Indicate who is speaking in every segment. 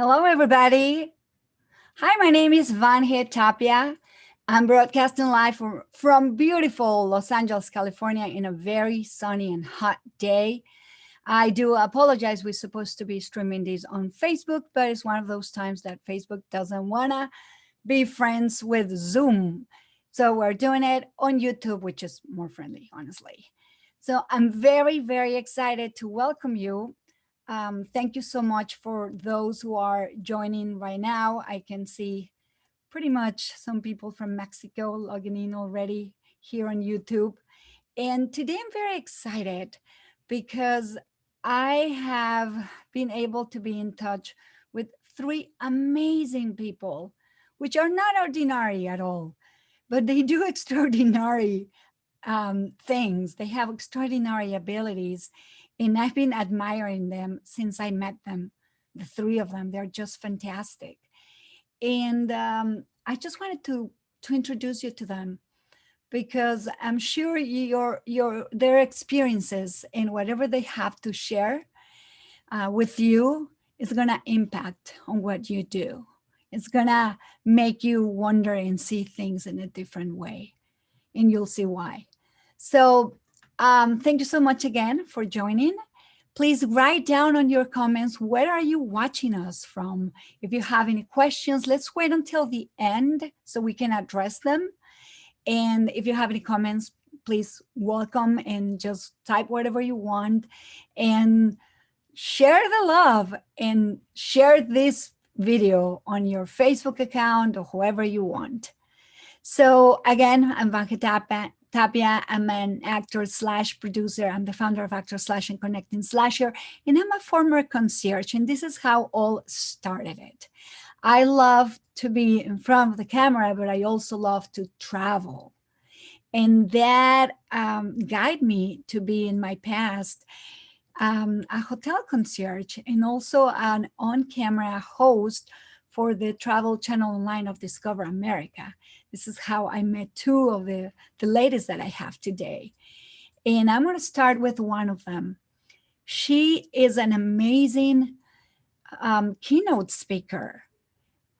Speaker 1: Hello, everybody. Hi, my name is Vange Tapia. I'm broadcasting live from beautiful Los Angeles, California, in a very sunny and hot day. I do apologize. We're supposed to be streaming this on Facebook, but it's one of those times that Facebook doesn't want to be friends with Zoom. So we're doing it on YouTube, which is more friendly, honestly. So I'm very, very excited to welcome you. Thank you so much for those who are joining right now. I can see pretty much some people from Mexico logging in already here on YouTube. And today I'm very excited because I have been able to be in touch with three amazing people, which are not ordinary at all, but they do extraordinary things. They have extraordinary abilities, and I've been admiring them since I met them. The three of them, they're just fantastic. And I just wanted to introduce you to them because I'm sure their experiences and whatever they have to share with you is gonna impact on what you do. It's gonna make you wonder and see things in a different way, and you'll see why. So thank you so much again for joining. Please write down on your comments, where are you watching us from? If you have any questions, let's wait until the end so we can address them. And if you have any comments, please welcome and just type whatever you want and share the love and share this video on your Facebook account or whoever you want. So again, I'm Vange Tapia. I'm an actor slash producer. I'm the founder of Actor Slash and Connecting Slasher, and I'm a former concierge. And this is how all started it. I love to be in front of the camera, but I also love to travel. And that guided me to be in my past a hotel concierge and also an on-camera host for the travel channel online of Discover America. This is how I met two of the ladies that I have today. And I'm going to start with one of them. She is an amazing keynote speaker.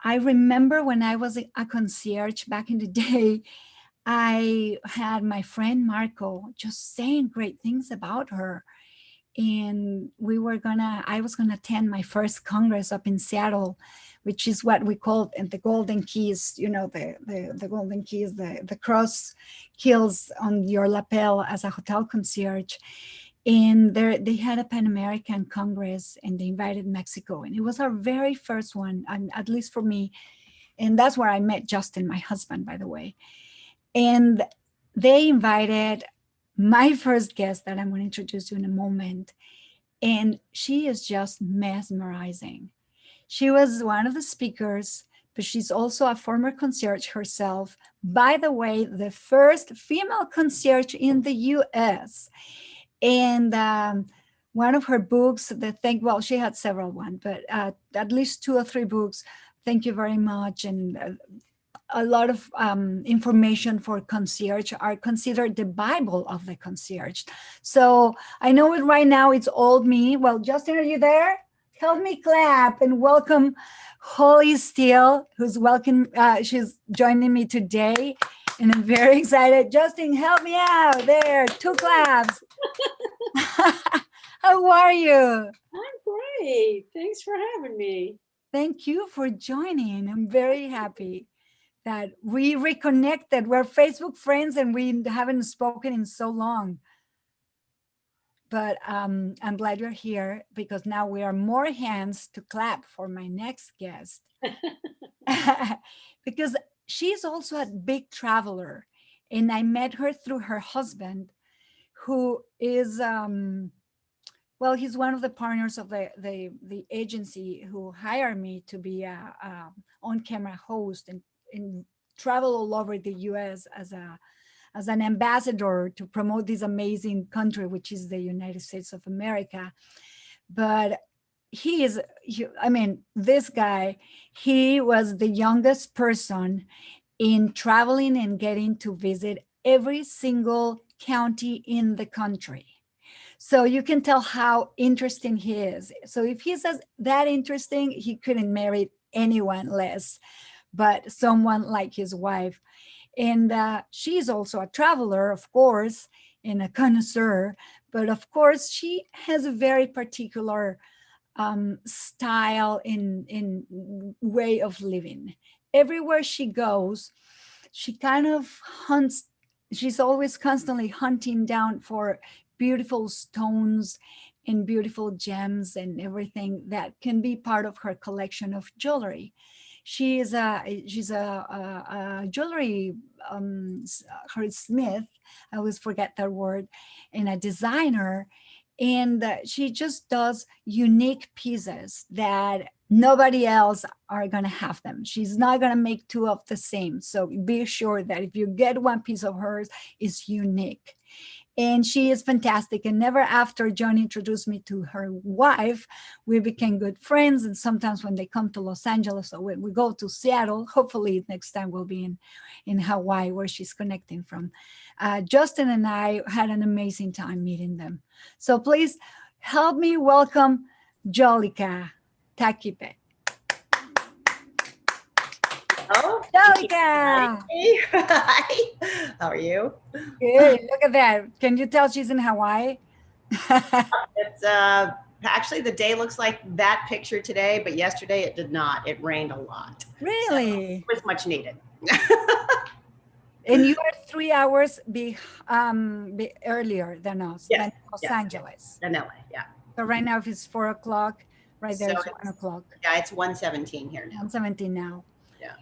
Speaker 1: I remember when I was a concierge back in the day, I had my friend Marco just saying great things about her. And I was gonna attend my first Congress up in Seattle, which is what we call the Golden Keys, the Golden Keys, the cross kills on your lapel as a hotel concierge. And they had a Pan American Congress and they invited Mexico. And it was our very first one, at least for me. And that's where I met Justin, my husband, by the way. And they invited my first guest that I'm going to introduce you in a moment. And she is just mesmerizing. She was one of the speakers, but she's also a former concierge herself. By the way, the first female concierge in the US. And one of her books, she had several ones, but at least 2 or 3 books. Thank you very much. And a lot of information for concierge are considered the Bible of the concierge. So I know it right now, it's old me. Well, Justin, are you there? Help me clap and welcome Holly Steele, she's joining me today. And I'm very excited. Justin, help me out. There, 2 claps. How are you?
Speaker 2: I'm great. Thanks for having me.
Speaker 1: Thank you for joining. I'm very happy that we reconnected. We're Facebook friends and we haven't spoken in so long. But I'm glad you're here because now we are more hands to clap for my next guest. Because she's also a big traveler. And I met her through her husband, who is, he's one of the partners of the agency who hired me to be a on-camera host and travel all over the US as an ambassador to promote this amazing country, which is the United States of America. But this guy, he was the youngest person in traveling and getting to visit every single county in the country. So you can tell how interesting he is. So if he's that interesting, he couldn't marry anyone less, but someone like his wife. And she's also a traveler, of course, and a connoisseur. But of course, she has a very particular style in way of living. Everywhere she goes, she kind of hunts. She's always constantly hunting down for beautiful stones and beautiful gems and everything that can be part of her collection of jewelry. She's a jewelry her smith. I always forget that word, and a designer, and she just does unique pieces that nobody else are going to have them. She's not going to make two of the same. So be sure that if you get one piece of hers, it's unique. And she is fantastic. And never after John introduced me to her wife, we became good friends. And sometimes when they come to Los Angeles or when we go to Seattle, hopefully next time we'll be in Hawaii, where she's connecting from. Justin and I had an amazing time meeting them. So please help me welcome Jolika Takipe.
Speaker 3: Oh,
Speaker 1: Jolika!
Speaker 3: Hi. How are you?
Speaker 1: Good. Look at that. Can you tell she's in Hawaii?
Speaker 3: It's actually the day looks like that picture today, but yesterday it did not. It rained a lot.
Speaker 1: Really?
Speaker 3: So it was much needed.
Speaker 1: And you are 3 hours earlier than us,
Speaker 3: Yes,
Speaker 1: than Los
Speaker 3: yes,
Speaker 1: Angeles.
Speaker 3: In LA, yeah.
Speaker 1: So right now, if it's 4 o'clock, right there,
Speaker 3: So
Speaker 1: it's 1 o'clock.
Speaker 3: Yeah, it's 1:17 here now.
Speaker 1: 1:17 now.
Speaker 3: Yeah.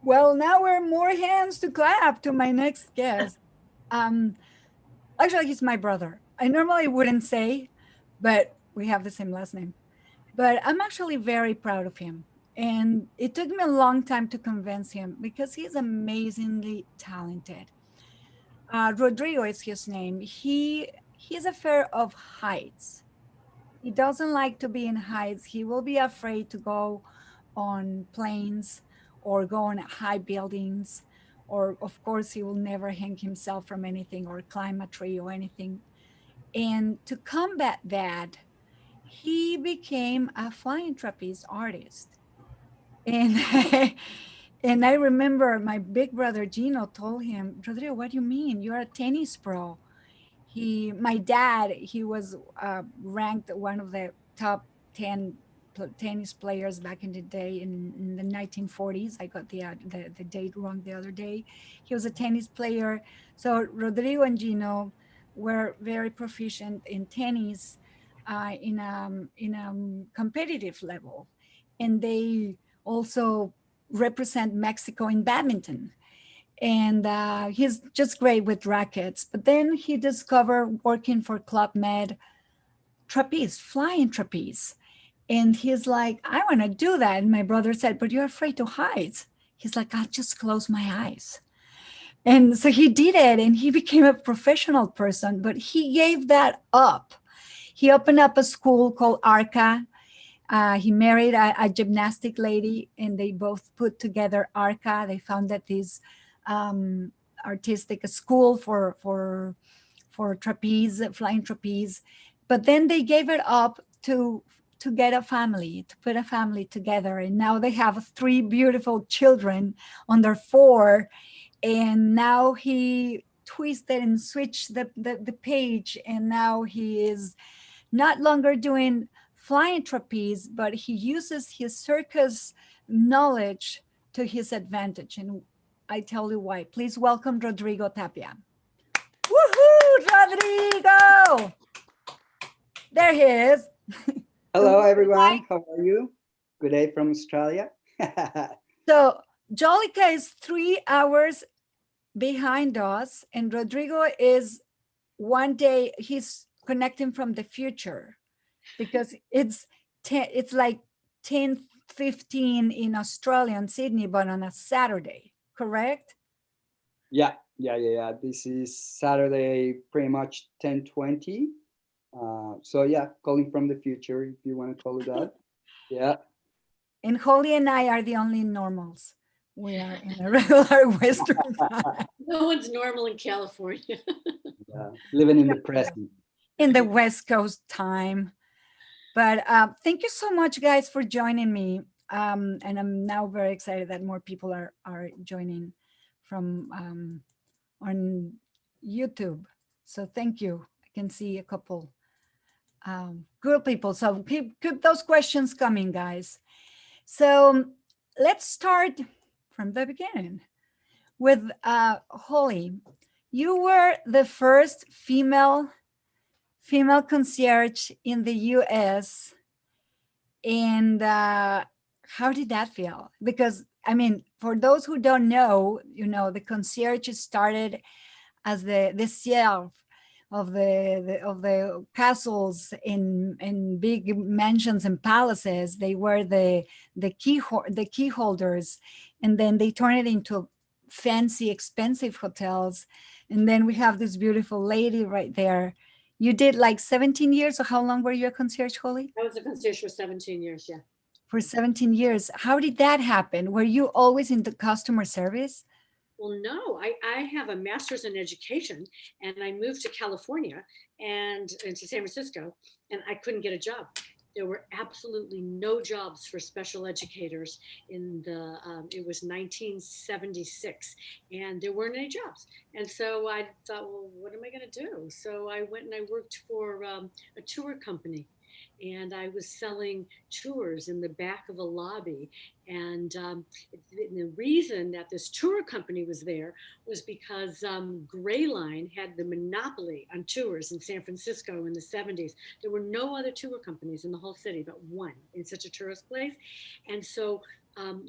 Speaker 1: Well, now we're more hands to clap to my next guest. Actually, he's my brother. I normally wouldn't say, but we have the same last name. But I'm actually very proud of him. And it took me a long time to convince him because he's amazingly talented. Rodrigo is his name. He's afraid of heights. He doesn't like to be in heights. He will be afraid to go on planes or go on high buildings. Or of course, he will never hang himself from anything or climb a tree or anything. And to combat that, he became a flying trapeze artist. And and I remember my big brother Gino told him, Rodrigo, what do you mean? You're a tennis pro. My dad, he was ranked one of the top 10 tennis players back in the day in the 1940s. I got the date wrong the other day. He was a tennis player. So Rodrigo and Gino were very proficient in tennis in a competitive level. And they also represent Mexico in badminton. And he's just great with rackets. But then he discovered working for Club Med trapeze, flying trapeze. And he's like, I want to do that. And my brother said, but you're afraid to heights. He's like, I'll just close my eyes. And so he did it and he became a professional person, but he gave that up. He opened up a school called Arca. He married a gymnastic lady and they both put together Arca. They founded this artistic school for trapeze, flying trapeze. But then they gave it up to get a family, to put a family together. And now they have 3 beautiful children under 4. And now he twisted and switched the page. And now he is not longer doing flying trapeze, but he uses his circus knowledge to his advantage. And I tell you why. Please welcome Rodrigo Tapia. Woohoo, Rodrigo! There he is.
Speaker 4: Hello, everyone. How are you? Good day from Australia.
Speaker 1: So Jolika is 3 hours behind us, and Rodrigo is one day, he's connecting from the future because it's like 10:15 in Australia, Sydney, but on a Saturday, correct?
Speaker 4: Yeah. This is Saturday, pretty much 10:20. So yeah, calling from the future, if you want to call it that. Yeah.
Speaker 1: And Holly and I are the only normals. We are in a regular Western time.
Speaker 2: No one's normal in California.
Speaker 4: Yeah. Living in the present.
Speaker 1: in the West Coast time. But thank you so much, guys, for joining me. And I'm now very excited that more people are joining from on YouTube. So thank you. I can see a couple good people. So keep those questions coming, guys. So let's start from the beginning with Holly. You were the first female concierge in the US. And how did that feel? Because I mean, for those who don't know, the concierge started as the cierge of the castles in big mansions and palaces. They were the key holders, and then they turned it into fancy, expensive hotels. And then we have this beautiful lady right there. You did like 17 years, or how long were you a concierge, Holly?
Speaker 2: I was a concierge for 17 years, yeah.
Speaker 1: For 17 years. How did that happen? Were you always in the customer service?
Speaker 2: Well, no, I have a master's in education, and I moved to California and to San Francisco, and I couldn't get a job. There were absolutely no jobs for special educators in it was 1976, and there weren't any jobs. And so I thought, well, what am I going to do? So I went and I worked for a tour company, and I was selling tours in the back of a lobby. And the reason that this tour company was there was because Gray Line had the monopoly on tours in San Francisco in the 70s. There were no other tour companies in the whole city, but one in such a tourist place. And so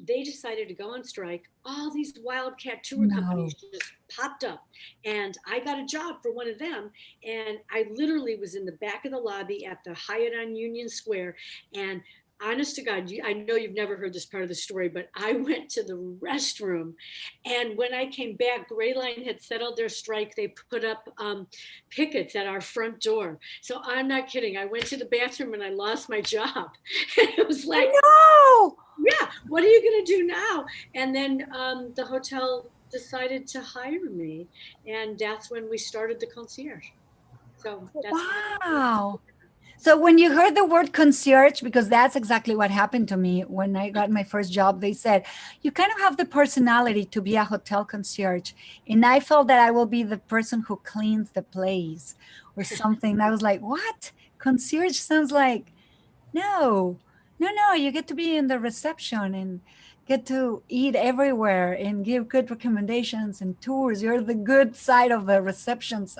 Speaker 2: they decided to go on strike. All these wildcat tour companies just popped up, and I got a job for one of them. And I literally was in the back of the lobby at the Hyatt on Union Square. And honest to God, I know you've never heard this part of the story, but I went to the restroom, and when I came back, Gray Line had settled their strike. They put up pickets at our front door. So I'm not kidding. I went to the bathroom and I lost my job. It was like,
Speaker 1: no!
Speaker 2: Yeah, what are you going to do now? And then the hotel decided to hire me, and that's when we started the concierge. So that's
Speaker 1: wow. So when you heard the word concierge, because that's exactly what happened to me when I got my first job, they said, you kind of have the personality to be a hotel concierge. And I felt that I will be the person who cleans the place or something. And I was like, what? Concierge sounds like, no, you get to be in the reception and get to eat everywhere and give good recommendations and tours. You're the good side of the receptions,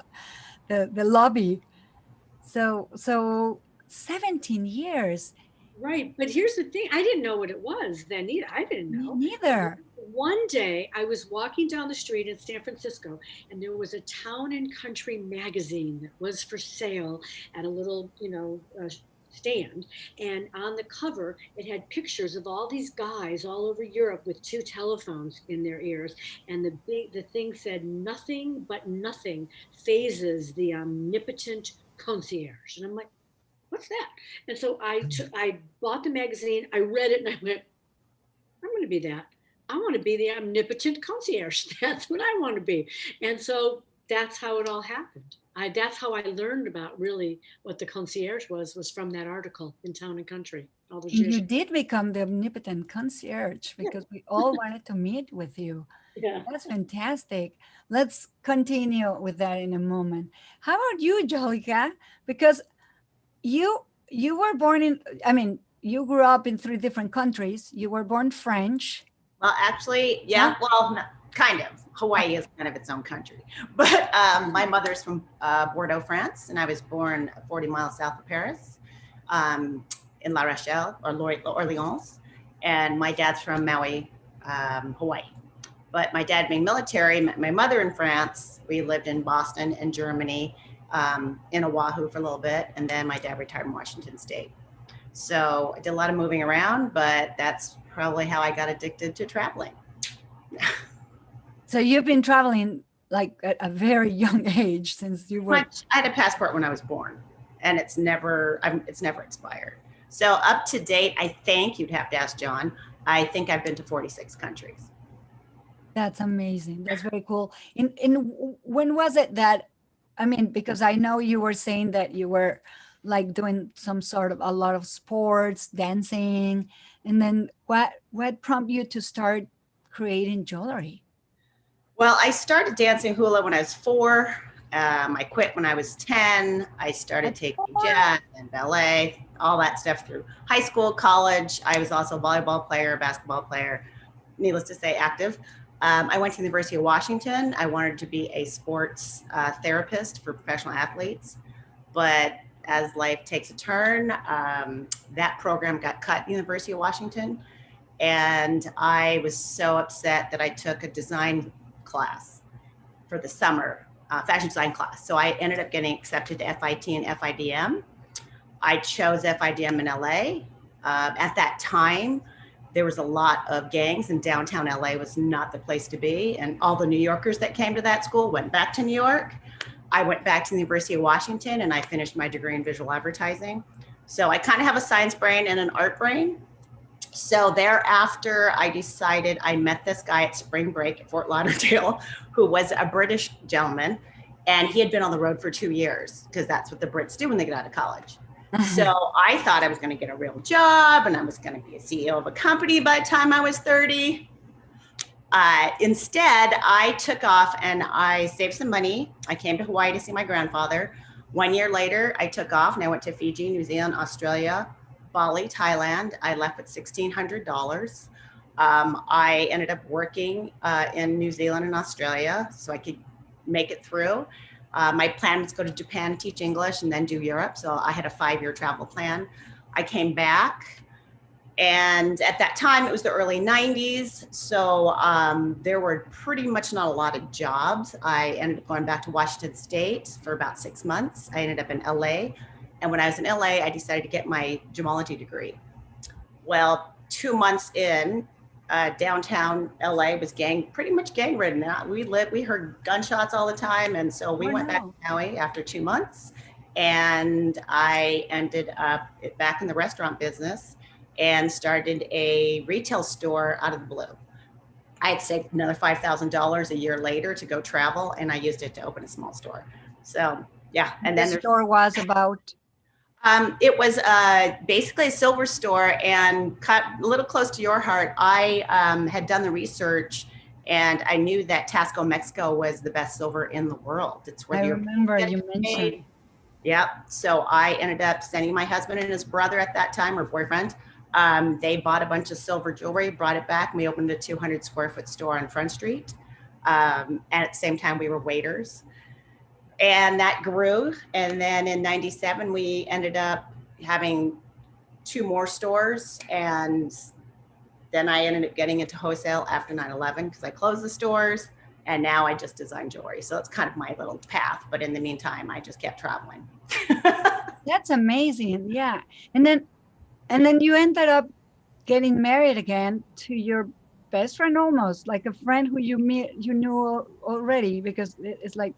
Speaker 1: the lobby. So 17 years.
Speaker 2: right. But here's the thing. I didn't know what it was then either. I didn't know.
Speaker 1: Me neither.
Speaker 2: One day I was walking down the street in San Francisco, and there was a Town and Country magazine that was for sale at a little, stand. And on the cover, it had pictures of all these guys all over Europe with two telephones in their ears. And the thing said, nothing but nothing phases the omnipotent concierge. And I'm like, what's that? And so I bought the magazine, I read it, and I went, I'm going to be that. I want to be the omnipotent concierge. That's what I want to be. And so that's how it all happened. That's how I learned about really what the concierge was from that article in Town and Country. All those years.
Speaker 1: You did become the omnipotent concierge because we all wanted to meet with you.
Speaker 2: Yeah.
Speaker 1: That's fantastic. Let's continue with that in a moment. How about you, Jolica? Because you were born you grew up in 3 different countries. You were born French.
Speaker 3: Well, actually, yeah, well, kind of. Hawaii is kind of its own country. But my mother's from Bordeaux, France, and I was born 40 miles south of Paris in La Rochelle or Orleans. And my dad's from Maui, Hawaii. But my dad being military, met my mother in France. We lived in Boston and Germany, in Oahu for a little bit. And then my dad retired in Washington State. So I did a lot of moving around, but that's probably how I got addicted to traveling.
Speaker 1: So you've been traveling like at a very young age since you were.
Speaker 3: I had a passport when I was born, and it's never expired. So up to date, I think you'd have to ask John. I think I've been to 46 countries.
Speaker 1: That's amazing. That's very cool. And when was it that I mean, because I know you were saying that you were like doing some sort of a lot of sports, dancing, and then what prompted you to start creating jewelry?
Speaker 3: Well, I started dancing hula when I was 4. I quit when I was 10. I started
Speaker 1: At
Speaker 3: taking
Speaker 1: 4?
Speaker 3: jazz and ballet, all that stuff through high school, college. I was also a volleyball player, basketball player, needless to say, active. I went to the University of Washington. I wanted to be a sports therapist for professional athletes. But as life takes a turn, that program got cut at the University of Washington. And I was so upset that I took a design class for the summer, fashion design class. So I ended up getting accepted to FIT and FIDM. I chose FIDM in LA. At that time, there was a lot of gangs, and downtown LA was not the place to be. And all the New Yorkers that came to that school went back to New York. I went back to the University of Washington and I finished my degree in visual advertising. So I kind of have a science brain and an art brain. So thereafter, I decided, I met this guy at spring break at Fort Lauderdale, who was a British gentleman, and he had been on the road for 2 years because that's what the Brits do when they get out of college. So I thought I was going to get a real job and I was going to be a CEO of a company by the time I was 30. Instead, I took off and I saved some money. I came to Hawaii to see my grandfather. 1 year later, I took off and I went to Fiji, New Zealand, Australia, Bali, Thailand. I left with $1,600. I ended up working in New Zealand and Australia so I could make it through. My plan was to go to Japan, teach English, and then do Europe. So I had a 5-year travel plan. I came back, and at that time, it was the early 90s. So there were pretty much not a lot of jobs. I ended up going back to Washington State for about 6 months. I ended up in LA. And when I was in LA, I decided to get my gemology degree. Well, 2 months in, downtown LA was pretty much gang ridden. We heard gunshots all the time. And so we went back to Maui after 2 months, and I ended up back in the restaurant business and started a retail store out of the blue. I had saved another $5,000 a year later to go travel, and I used it to open a small store. So yeah. And then
Speaker 1: the store was about?
Speaker 3: It was basically a silver store, and cut a little close to your heart. I had done the research, and I knew that Tasco, Mexico was the best silver in the world. It's where
Speaker 1: I remember you mentioned.
Speaker 3: Yep. So I ended up sending my husband and his brother at that time, or boyfriend. They bought a bunch of silver jewelry, brought it back, and we opened a 200 square foot store on Front Street. And at the same time, we were waiters. And that grew. And then in 97, we ended up having 2 more stores. And then I ended up getting into wholesale after 9/11 because I closed the stores. And now I just design jewelry. So it's kind of my little path. But in the meantime, I just kept traveling.
Speaker 1: That's amazing. Yeah. And then you ended up getting married again to your best friend, almost like a friend who you knew already, because it's like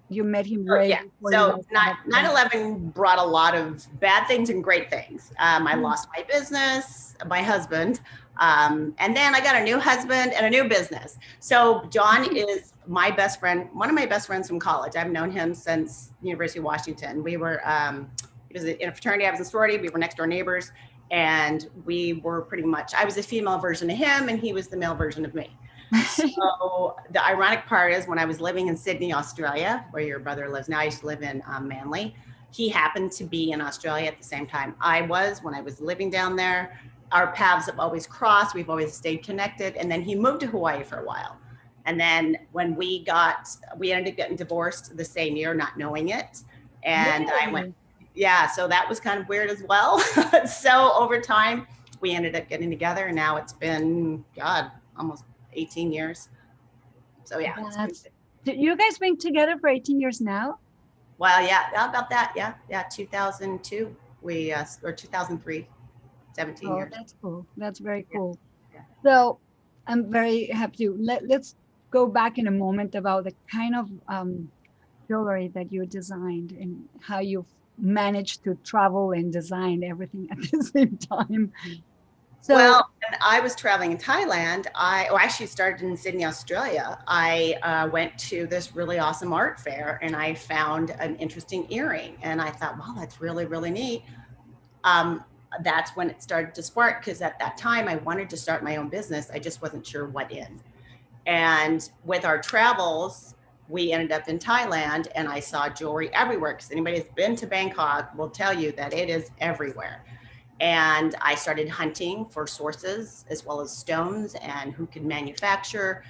Speaker 1: you met him right.
Speaker 3: Yeah. So 9/11 brought a lot of bad things and great things. I lost my business, my husband, and then I got a new husband and a new business. So John is my best friend, one of my best friends from college. I've known him since University of Washington. We were, he was in a fraternity, I was in a sorority, we were next door neighbors, and we were pretty much, I was a female version of him and he was the male version of me. So the ironic part is when I was living in Sydney, Australia, where your brother lives now, I used to live in Manly. He happened to be in Australia at the same time I was when I was living down there. Our paths have always crossed. We've always stayed connected. And then he moved to Hawaii for a while. And then when we ended up getting divorced the same year, not knowing it. And I went, yeah, so that was kind of weird as well. So over time, we ended up getting together, and now it's been, God, almost 18 years. So yeah.
Speaker 1: You guys been together for 18 years now?
Speaker 3: Well, yeah, about that. Yeah. 2002, or 2003, 17 years.
Speaker 1: That's cool. That's very cool. Yeah. So I'm very happy. Let's go back in a moment about the kind of jewelry that you designed and how you managed to travel and design everything at the same time. So,
Speaker 3: Well, when I was traveling in Thailand, actually started in Sydney, Australia. I went to this really awesome art fair and I found an interesting earring. And I thought, wow, that's really, really neat. Um, that's when it started to spark, because at that time I wanted to start my own business. I just wasn't sure what in. And with our travels, we ended up in Thailand and I saw jewelry everywhere, because anybody that's been to Bangkok will tell you that it is everywhere. And I started hunting for sources as well as stones and who could manufacture.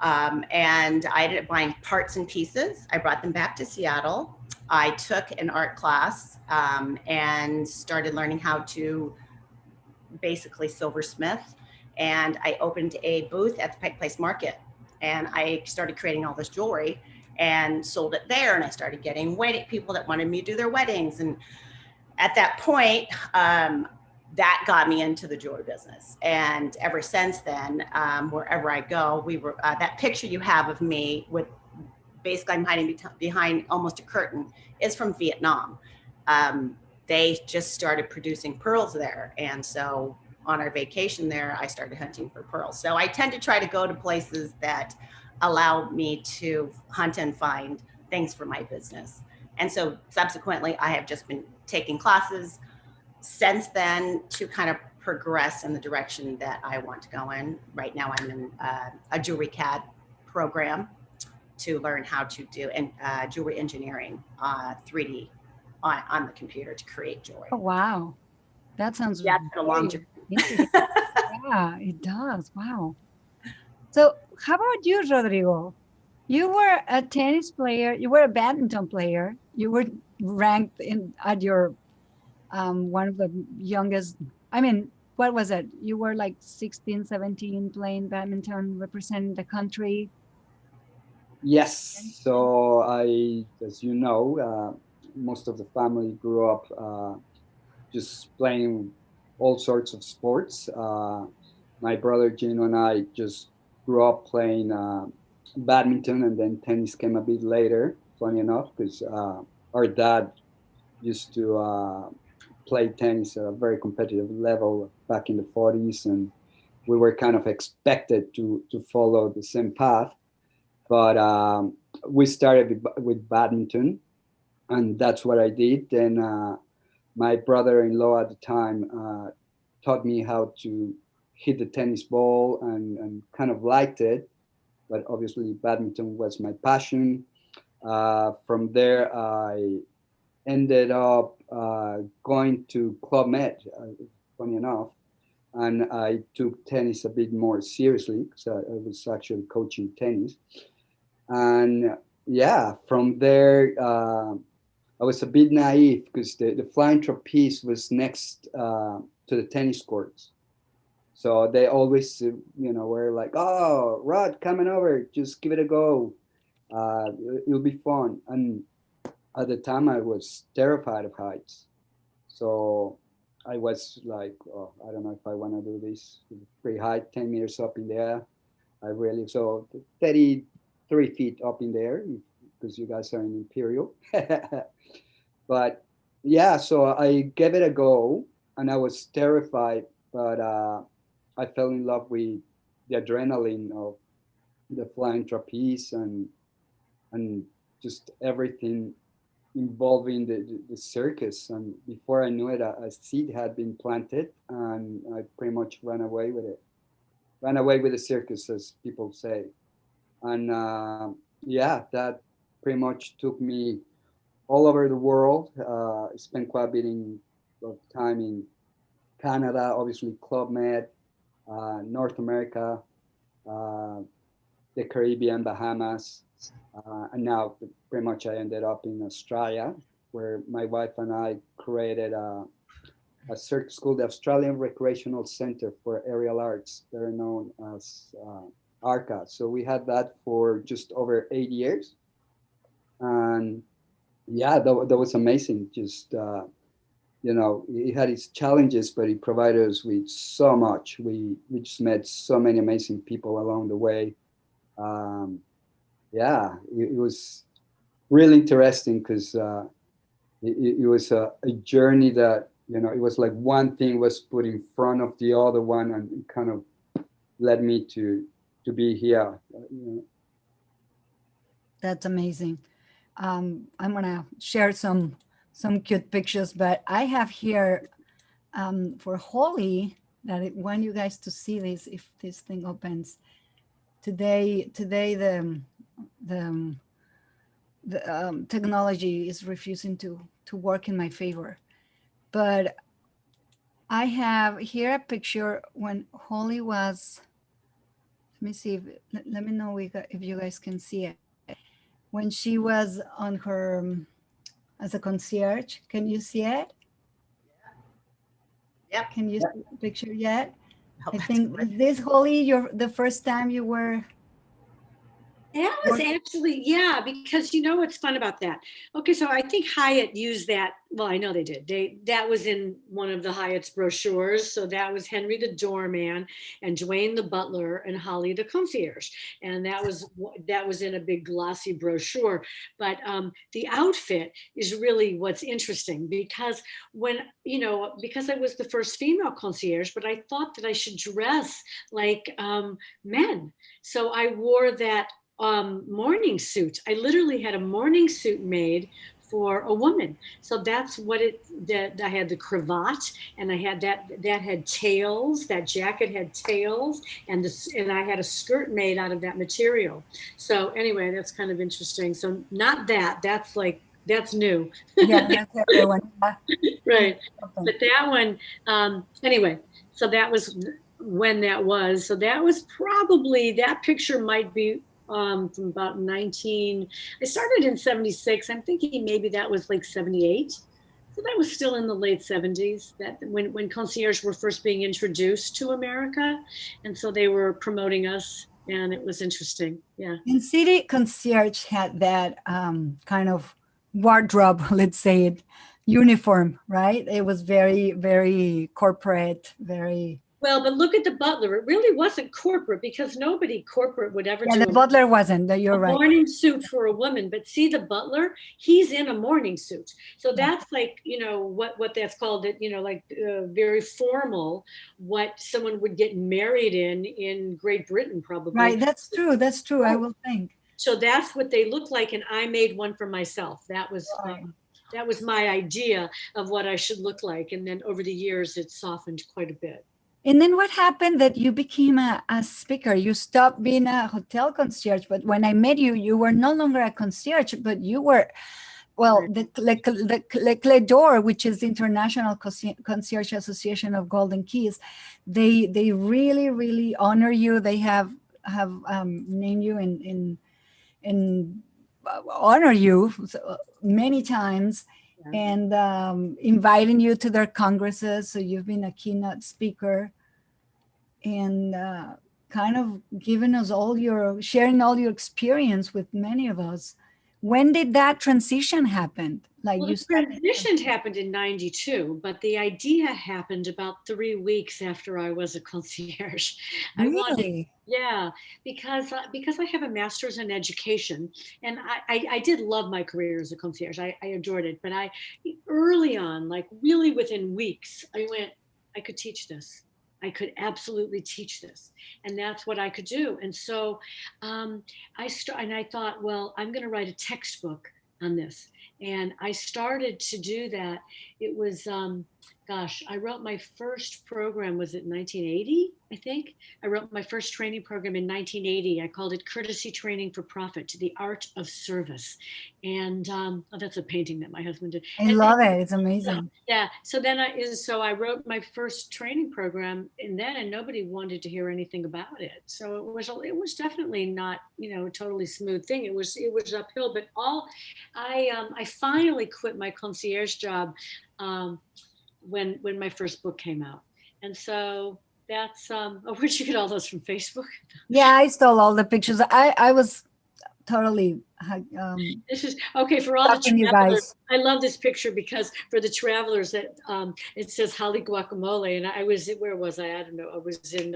Speaker 3: And I ended up buying parts and pieces. I brought them back to Seattle. I took an art class and started learning how to basically silversmith. And I opened a booth at the Pike Place Market. And I started creating all this jewelry and sold it there. And I started getting wedding people that wanted me to do their weddings. And at that point, that got me into the jewelry business. And ever since then, wherever I go, that picture you have of me with basically I'm hiding behind almost a curtain is from Vietnam. They just started producing pearls there. And so on our vacation there, I started hunting for pearls. So I tend to try to go to places that allow me to hunt and find things for my business. And so subsequently, I have just been taking classes since then to kind of progress in the direction that I want to go in. Right now, I'm in a jewelry CAD program to learn how to do jewelry engineering, 3D on the computer to create jewelry.
Speaker 1: oh, wow. That sounds
Speaker 3: Yeah, it's been a long journey.
Speaker 1: Yeah, it does. Wow. So how about you, Rodrigo? You were a tennis player, you were a badminton player, you were ranked at your one of the youngest, I mean, what was it? You were like 16, 17 playing badminton, representing the country.
Speaker 4: Yes. So as you know, most of the family grew up just playing all sorts of sports. My brother Gino and I just grew up playing badminton, and then tennis came a bit later. Funny enough, because our dad used to play tennis at a very competitive level back in the 40s, and we were kind of expected to follow the same path. But we started with badminton, and that's what I did. Then my brother-in-law at the time taught me how to hit the tennis ball, and kind of liked it. But obviously, badminton was my passion. From there, I ended up going to Club Med, funny enough, and I took tennis a bit more seriously, because I was actually coaching tennis. And yeah, from there, I was a bit naive, because the flying trapeze was next to the tennis courts. So they always, were like, "Oh, Rod, coming over, just give it a go. It'll be fun." And at the time, I was terrified of heights. So I was like, "Oh, I don't know if I want to do this. Pretty high, 10 meters up in the air. So 33 feet up in the air, because you guys are in Imperial." But yeah, so I gave it a go, and I was terrified, but I fell in love with the adrenaline of the flying trapeze, and just everything involving the circus. And before I knew it, a seed had been planted, and I pretty much ran away with it. Ran away with the circus, as people say. And yeah, that pretty much took me all over the world. I spent quite a bit of time in Canada, obviously Club Med, North America, uh, the Caribbean, Bahamas, and now pretty much I ended up in Australia, where my wife and I created a circus school, the Australian Recreational Center for Aerial Arts. They're known as ARCA. So we had that for just over 8 years. And yeah, that was amazing. Just, it had its challenges, but it provided us with so much. We just met so many amazing people along the way. Yeah, it was really interesting, because it was a journey that it was like one thing was put in front of the other one, and it kind of led me to be here.
Speaker 1: That's amazing. I'm gonna share some cute pictures, but I have here for Holly that I want you guys to see this if this thing opens. Today the technology is refusing to work in my favor, but I have here a picture when Holly was. Let me see. Let me know if you guys can see it. When she was on her as a concierge, can you see it?
Speaker 3: Yep.
Speaker 1: Can you see the picture yet?
Speaker 3: Oh,
Speaker 1: I
Speaker 3: that's
Speaker 1: think
Speaker 3: great.
Speaker 1: is this Holly the first time you were?
Speaker 2: That was actually, yeah, because you know what's fun about that? Okay, so I think Hyatt used that. Well, I know they did. That was in one of the Hyatt's brochures. So that was Henry the doorman and Dwayne the butler and Holly the concierge, and that was in a big glossy brochure. But the outfit is really what's interesting because because I was the first female concierge, but I thought that I should dress like men, so I wore that morning suit. I literally had a morning suit made for a woman. So that's what that I had the cravat, and I had that had tails, that jacket had tails, and I had a skirt made out of that material. So anyway, that's kind of interesting. So not that's new.
Speaker 1: Yeah, that's everyone.
Speaker 2: Right. But that one, anyway, so that was when that was. So that was probably, that picture might be from about I started in 76. I'm thinking maybe that was like 78. So that was still in the late 70s, that when concierge were first being introduced to America. And so they were promoting us, and it was interesting. Yeah.
Speaker 1: And City Concierge had that kind of wardrobe, let's say it, uniform, right? It was very, very corporate, very.
Speaker 2: Well, but look at the butler. It really wasn't corporate, because nobody corporate would ever
Speaker 1: Yeah,
Speaker 2: do
Speaker 1: the butler wasn't. You're
Speaker 2: a
Speaker 1: right.
Speaker 2: morning suit for a woman. But see, the butler, he's in a morning suit. So that's like, what that's called, like very formal, what someone would get married in Great Britain, probably.
Speaker 1: Right, that's true. That's true. I will think.
Speaker 2: So that's what they look like. And I made one for myself. That was my idea of what I should look like. And then over the years, it softened quite a bit.
Speaker 1: And then what happened that you became a speaker? You stopped being a hotel concierge, but when I met you, you were no longer a concierge, but you were, well, the CLEDOR, which is the International Concierge Association of Golden Keys, they really, really honor you. They have named you and honor you many times. And inviting you to their congresses. So you've been a keynote speaker and kind of giving us sharing all your experience with many of us. When did that transition happen?
Speaker 2: The transition happened in 92, but the idea happened about 3 weeks after I was a concierge.
Speaker 1: Really?
Speaker 2: Yeah, because I have a master's in education, and I did love my career as a concierge. I adored it, but early on, like really within weeks, I could teach this. I could absolutely teach this, and that's what I could do. And so I thought, well, I'm going to write a textbook on this. And I started to do that. It was, I wrote my first program, was it 1980, I think? I wrote my first training program in 1980. I called it Courtesy Training for Profit, to the Art of Service. And that's a painting that my husband did.
Speaker 1: I love it. It's amazing.
Speaker 2: Yeah. So then I wrote my first training program, and nobody wanted to hear anything about it. So it was definitely not, a totally smooth thing. It was uphill, but I finally quit my concierge job when my first book came out. And so that's where'd you get all those, from Facebook?
Speaker 1: Yeah, I stole all the pictures. I was totally
Speaker 2: This is okay for all the
Speaker 1: talking you
Speaker 2: travelers.
Speaker 1: guys.
Speaker 2: I love this picture because for the travelers that it says Holly Guacamole, and I was where was I? I don't know. I was in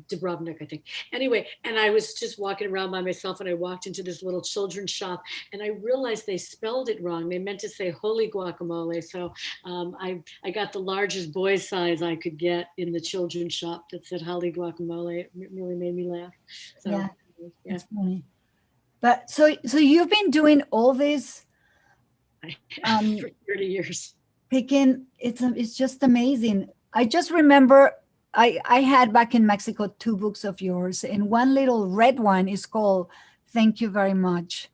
Speaker 2: Dubrovnik, I think. Anyway, and I was just walking around by myself, and I walked into this little children's shop, and I realized they spelled it wrong. They meant to say Holy Guacamole, so I got the largest boy size I could get in the children's shop that said Holly Guacamole. It really made me laugh. So
Speaker 1: Yeah,
Speaker 2: yeah.
Speaker 1: it's funny. But so you've been doing all this
Speaker 2: For 30 years.
Speaker 1: picking. It's just amazing. I just remember I had back in Mexico 2 books of yours, and one little red one is called Thank You Very Much,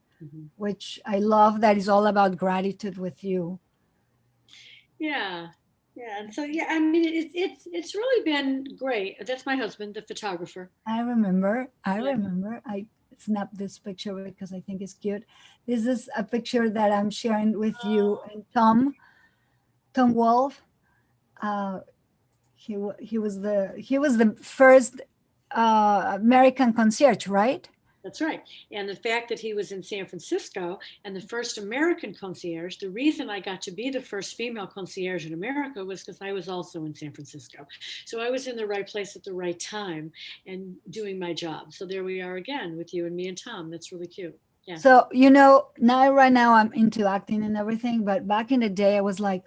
Speaker 1: which I love. That is all about gratitude with you.
Speaker 2: Yeah. Yeah. And so yeah, I mean it's really been great. That's my husband, the photographer.
Speaker 1: I remember.
Speaker 2: Yeah.
Speaker 1: I snapped this picture because I think it's cute. This is a picture that I'm sharing with you and Tom Wolf. Uh, he was the first American concierge, right?
Speaker 2: That's right. And the fact that he was in San Francisco and the first American concierge, the reason I got to be the first female concierge in America was because I was also in San Francisco. So I was in the right place at the right time and doing my job. So there we are again with you and me and Tom. That's really cute. Yeah.
Speaker 1: So, right now I'm into acting and everything, but back in the day, I was like,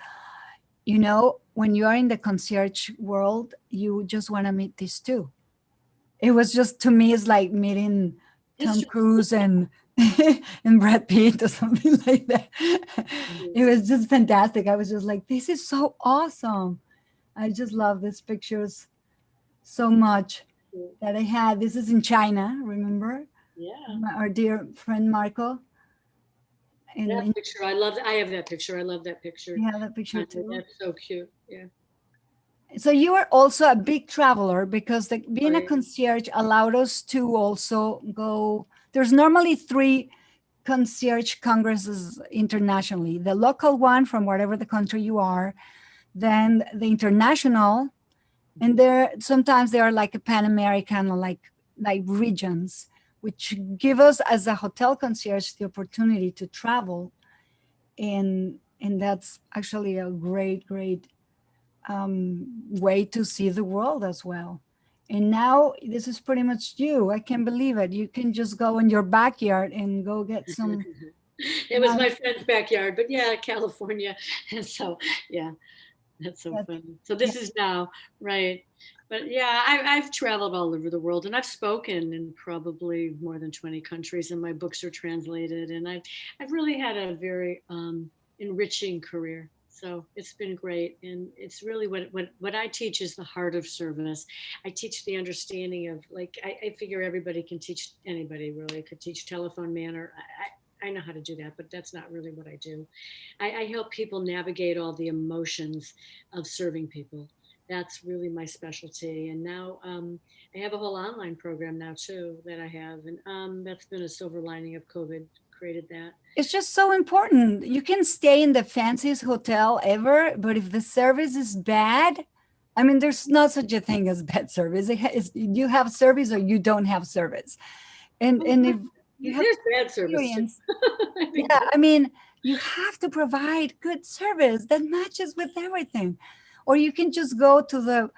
Speaker 1: when you are in the concierge world, you just want to meet these two. It was just, to me, it's like meeting Tom Cruise and and Brad Pitt or something like that. It was just fantastic. I was just like, this is so awesome. I just love these pictures so much that I had. This is in China, remember?
Speaker 2: Yeah.
Speaker 1: Our dear friend Marco. And
Speaker 2: that picture, I have that picture. I love that picture.
Speaker 1: you have that picture too.
Speaker 2: That's so cute. Yeah.
Speaker 1: So you are also a big traveler because being a
Speaker 2: Right.
Speaker 1: concierge allowed us to also go. There's normally 3 concierge congresses internationally: the local one from whatever the country you are, then the international, and sometimes they are like a Pan-American or like regions, which give us as a hotel concierge the opportunity to travel, and that's actually a great way to see the world as well. And now this is pretty much you. I can't believe it. You can just go in your backyard and go get some.
Speaker 2: It was my friend's backyard, but yeah, California. And so, yeah, that's so funny. So this is now, right. But yeah, I've traveled all over the world, and I've spoken in probably more than 20 countries, and my books are translated. And I've really had a very enriching career. So it's been great. And it's really what I teach is the heart of service. I teach the understanding of, like, I figure everybody can teach anybody, really. I could teach telephone manner. I know how to do that, but that's not really what I do. I help people navigate all the emotions of serving people. That's really my specialty. And now I have a whole online program now too that I have. And that's been a silver lining of COVID, created that.
Speaker 1: It's just so important. You can stay in the fanciest hotel ever, but if the service is bad, I mean, there's not such a thing as bad service. You have service or you don't have service. And if you have
Speaker 2: bad service.
Speaker 1: Yeah, I mean, you have to provide good service that matches with everything. Or you can just go to the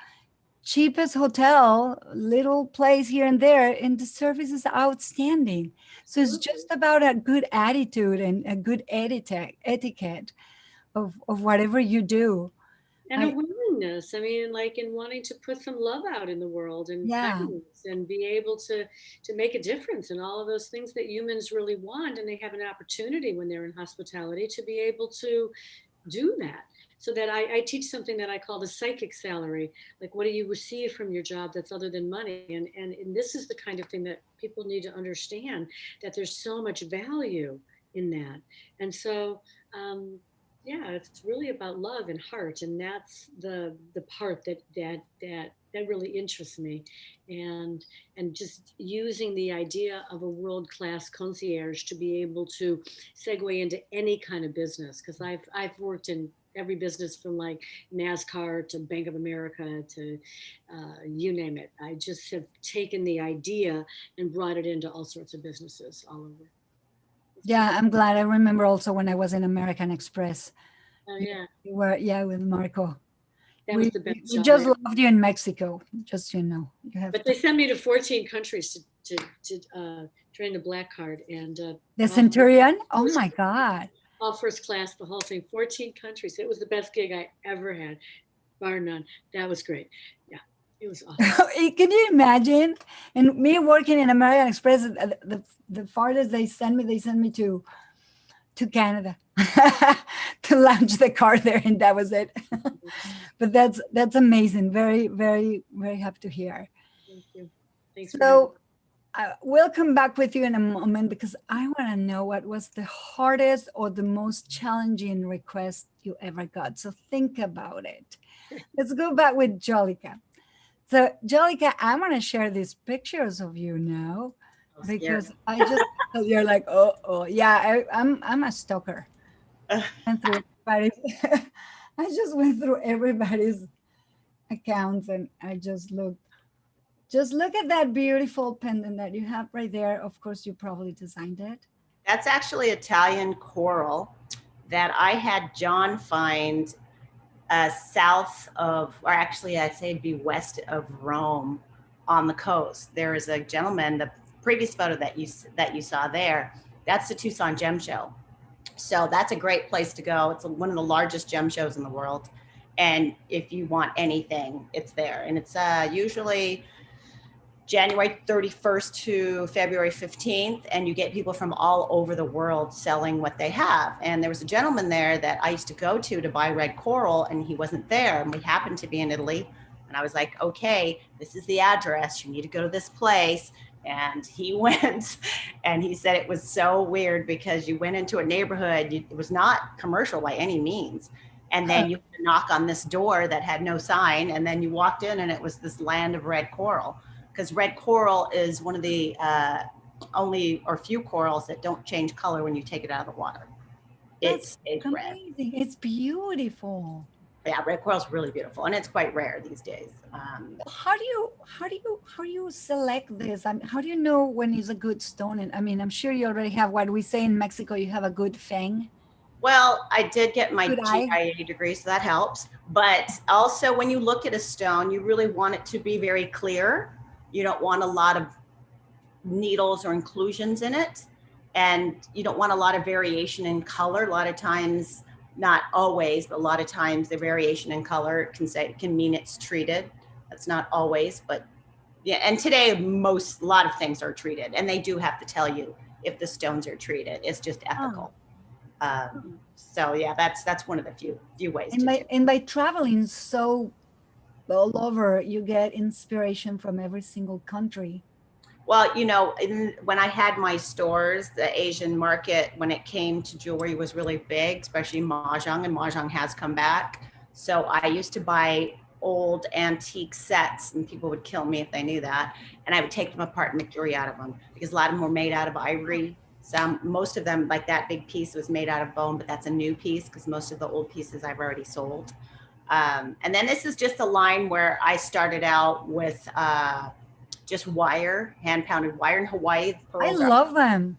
Speaker 1: cheapest hotel, little place here and there, and the service is outstanding. So it's just about a good attitude and a good etiquette of whatever you do.
Speaker 2: And a willingness, I mean, like, in wanting to put some love out in the world and kindness and be able to make a difference in all of those things that humans really want. And they have an opportunity when they're in hospitality to be able to do that. So that I teach something that I call the psychic salary. Like, what do you receive from your job that's other than money? And this is the kind of thing that people need to understand, that there's so much value in that. And so, yeah, it's really about love and heart, and that's the part that really interests me, and just using the idea of a world-class concierge to be able to segue into any kind of business, because I've worked in every business from like NASCAR to Bank of America to you name it. I just have taken the idea and brought it into all sorts of businesses all over.
Speaker 1: Yeah, I'm glad. I remember also when I was in American Express.
Speaker 2: Oh yeah,
Speaker 1: You were, yeah, with Marco.
Speaker 2: that was the best
Speaker 1: We
Speaker 2: job.
Speaker 1: just loved you in Mexico, just so you know. You have
Speaker 2: But they sent me to 14 countries to train the black card and
Speaker 1: the Centurion. Oh my God.
Speaker 2: all first class, the whole thing. 14 countries. It was the best gig I ever had, bar none. That was great. Yeah, it was awesome.
Speaker 1: Can you imagine? And me working in American Express, the farthest they send me to Canada to launch the car there, and that was it. But that's amazing. Very, very, very happy to hear.
Speaker 2: Thank you. Thanks for having me.
Speaker 1: So we'll come back with you in a moment because I want to know what was the hardest or the most challenging request you ever got. So think about it. Let's go back with Jolica. So Jolica, I want to share these pictures of you now because I just you're like, oh yeah, I'm a stalker. Went through everybody's, I just went through everybody's accounts and I just looked. Just look at that beautiful pendant that you have right there. Of course, you probably designed it.
Speaker 3: That's actually Italian coral that I had John find south of, or actually I'd say it'd be west of Rome on the coast. There is a gentleman, the previous photo that you saw there, that's the Tucson Gem Show. So that's a great place to go. It's one of the largest gem shows in the world. And if you want anything, it's there. And it's usually January 31st to February 15th, and you get people from all over the world selling what they have. And there was a gentleman there that I used to go to buy red coral, and he wasn't there. And we happened to be in Italy. And I was like, okay, this is the address. You need to go to this place. And he went, and he said it was so weird because you went into a neighborhood. It was not commercial by any means. And then you had to knock on this door that had no sign. And then you walked in, and it was this land of red coral. Because red coral is one of the only or few corals that don't change color when you take it out of the water. It's
Speaker 1: amazing.
Speaker 3: red.
Speaker 1: It's beautiful.
Speaker 3: Yeah, red coral is really beautiful, and it's quite rare these days.
Speaker 1: How do you select this? I mean, how do you know when it's a good stone? And I mean, I'm sure you already have what we say in Mexico. You have a good fang.
Speaker 3: Well, I did get my GIA degree, so that helps. But also, when you look at a stone, you really want it to be very clear. You don't want a lot of needles or inclusions in it. And you don't want a lot of variation in color. A lot of times, not always, but a lot of times the variation in color can mean it's treated. That's not always, but yeah. And today, a lot of things are treated, and they do have to tell you if the stones are treated. It's just ethical. So yeah, that's one of the few ways.
Speaker 1: And by traveling so all over, you get inspiration from every single country.
Speaker 3: Well, you know, when I had my stores, the Asian market, when it came to jewelry, was really big, especially Mahjong, and Mahjong has come back. So I used to buy old antique sets, and people would kill me if they knew that. And I would take them apart and make jewelry out of them, because a lot of them were made out of ivory. Most of them, like that big piece, was made out of bone, but that's a new piece because most of the old pieces I've already sold. And then this is just a line where I started out with just wire, hand pounded wire in Hawaii.
Speaker 1: I love them.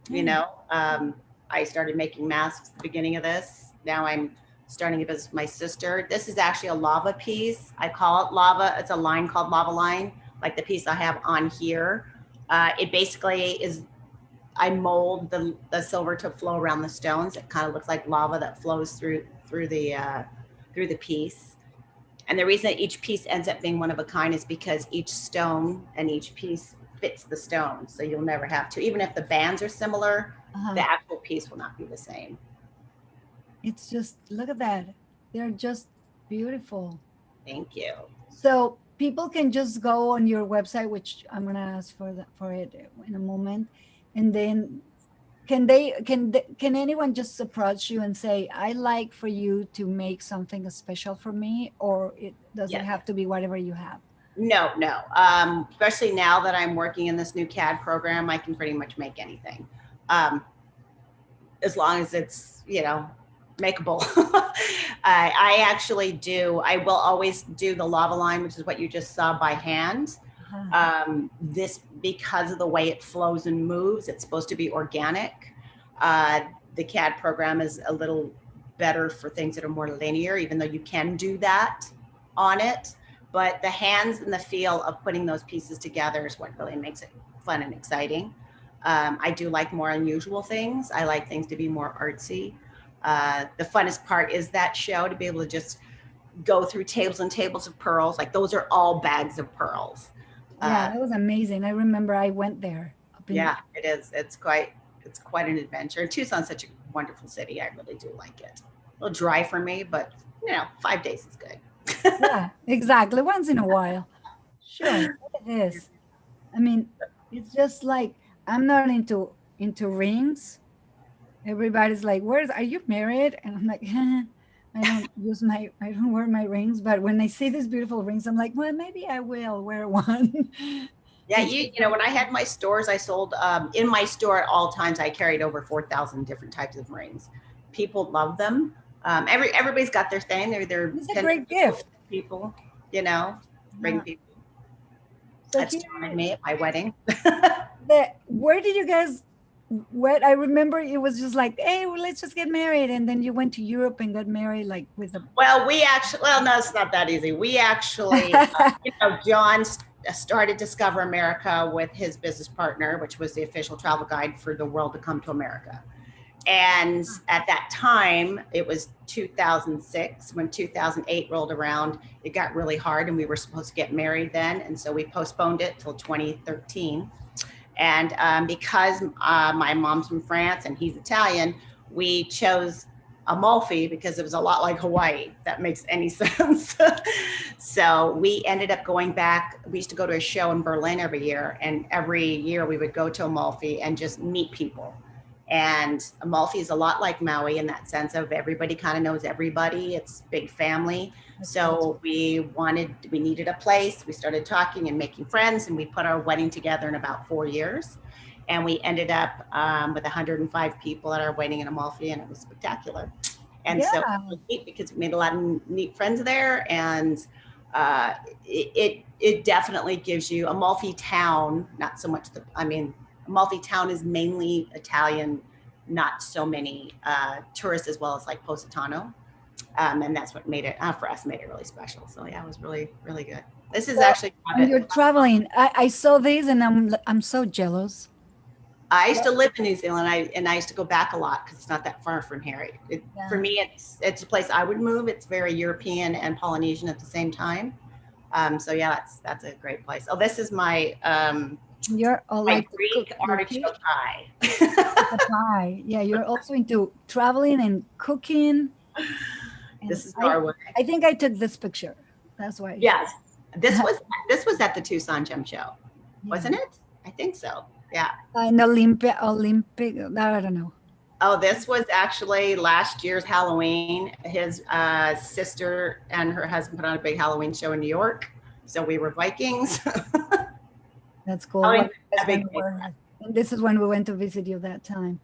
Speaker 3: You know, I started making masks at the beginning of this. Now I'm starting a business with my sister. This is actually a lava piece. I call it lava. It's a line called Lava Line, like the piece I have on here. It basically is, I mold the silver to flow around the stones. It kind of looks like lava that flows through the piece. And the reason that each piece ends up being one of a kind is because each stone and each piece fits the stone. So you'll never have to, even if the bands are similar, the actual piece will not be the same.
Speaker 1: It's just, look at that. They're just beautiful.
Speaker 3: Thank you.
Speaker 1: So people can just go on your website, which I'm going to ask for it in a moment. And then can anyone just approach you and say, I like for you to make something special for me, or does it have to be whatever you have?
Speaker 3: No. Especially now that I'm working in this new CAD program, I can pretty much make anything. As long as it's, you know, makeable. I actually do. I will always do the lava line, which is what you just saw by hand. This, because of the way it flows and moves, it's supposed to be organic. The CAD program is a little better for things that are more linear, even though you can do that on it. But the hands and the feel of putting those pieces together is what really makes it fun and exciting. I do like more unusual things. I like things to be more artsy. The funnest part is that show, to be able to just go through tables and tables of pearls. Like those are all bags of pearls.
Speaker 1: Yeah, that was amazing. I remember I went there.
Speaker 3: Yeah, it is. It's quite an adventure. And Tucson's such a wonderful city. I really do like it. A little dry for me, but 5 days is good.
Speaker 1: Yeah, exactly. Once in a while. Sure, it is. I mean, it's just like I'm not into rings. Everybody's like, are you married? And I'm like, I don't wear my rings, but when I see these beautiful rings, I'm like, well, maybe I will wear one.
Speaker 3: Yeah, when I had my stores, I sold in my store at all times. I carried over 4,000 different types of rings. People love them. Everybody's got their thing. They're
Speaker 1: It's a great gift.
Speaker 3: People, bring people.
Speaker 1: So
Speaker 3: That's joined me at my wedding.
Speaker 1: Where did you guys? I remember it was just like, hey, well, let's just get married, and then you went to Europe and got married, like with a.
Speaker 3: Well, no, it's not that easy. We actually, John started Discover America with his business partner, which was the official travel guide for the world to come to America. And at that time, it was 2006. When 2008 rolled around, it got really hard, and we were supposed to get married then. And so we postponed it till 2013. And because my mom's from France and he's Italian, we chose Amalfi because it was a lot like Hawaii, if that makes any sense. So we ended up going back. We used to go to a show in Berlin every year, and every year we would go to Amalfi and just meet people. And Amalfi is a lot like Maui in that sense of everybody kind of knows everybody. It's big family. So we needed a place. We started talking and making friends, and we put our wedding together in about 4 years. And we ended up with 105 people at our wedding in Amalfi, and it was spectacular. And so it was neat because we made a lot of neat friends there. And it definitely gives you Amalfi town, not so much Amalfi town is mainly Italian, not so many tourists, as well as like Positano. And that's what made it, for us, made it really special. So yeah, it was really, really good. This is actually.
Speaker 1: When you're traveling, I saw these and I'm so jealous.
Speaker 3: I used to live in New Zealand, and I used to go back a lot because it's not that far from here. For me, it's a place I would move. It's very European and Polynesian at the same time. So yeah, that's a great place. Oh, this is my
Speaker 1: you're all
Speaker 3: my
Speaker 1: like
Speaker 3: Greek artichoke pie.
Speaker 1: Pie. Yeah, you're also into traveling and cooking. And
Speaker 3: this is Norway.
Speaker 1: I think I took this picture. That's why.
Speaker 3: Yes, this was at the Tucson Gem Show, wasn't it? I think so. Yeah.
Speaker 1: In Olympic. I don't know.
Speaker 3: Oh, this was actually last year's Halloween. His sister and her husband put on a big Halloween show in New York. So we were Vikings.
Speaker 1: That's cool. And this is when we went to visit you that time.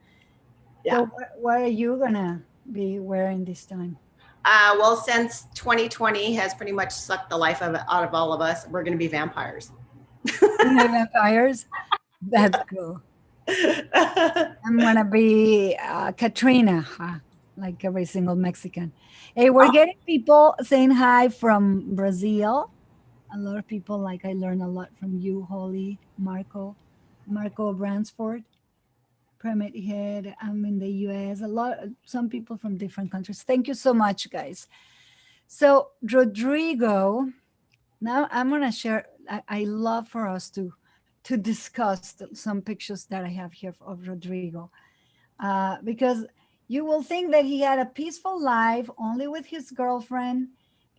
Speaker 1: Yeah. So what are you gonna be wearing this time?
Speaker 3: Well, since 2020 has pretty much sucked the life out of all of us, we're gonna be vampires.
Speaker 1: Vampires? That's cool. I'm gonna be Katrina, like every single Mexican. Hey, we're getting people saying hi from Brazil. A lot of people, like I learned a lot from you, Holly, Marco Bransford, Primate Head. I'm in the US. Some people from different countries. Thank you so much, guys. So Rodrigo, now I'm gonna share. I love for us to discuss some pictures that I have here of Rodrigo, because you will think that he had a peaceful life only with his girlfriend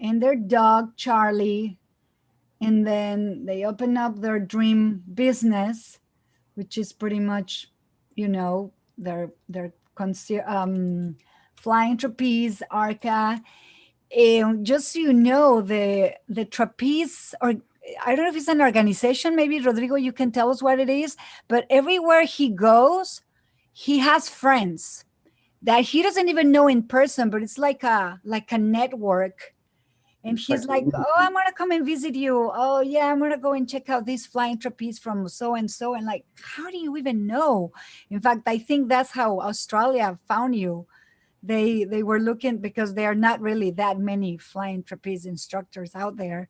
Speaker 1: and their dog, Charlie. And then they open up their dream business, which is pretty much, their flying trapeze, ARCA. Just so you know, the trapeze, or I don't know if it's an organization, maybe Rodrigo, you can tell us what it is, but everywhere he goes, he has friends. that he doesn't even know in person, but it's like a network. And he's like, oh, I'm gonna come and visit you. Oh yeah, I'm gonna go and check out this flying trapeze from so and so. And like, how do you even know? In fact, I think that's how Australia found you. They were looking because there are not really that many flying trapeze instructors out there.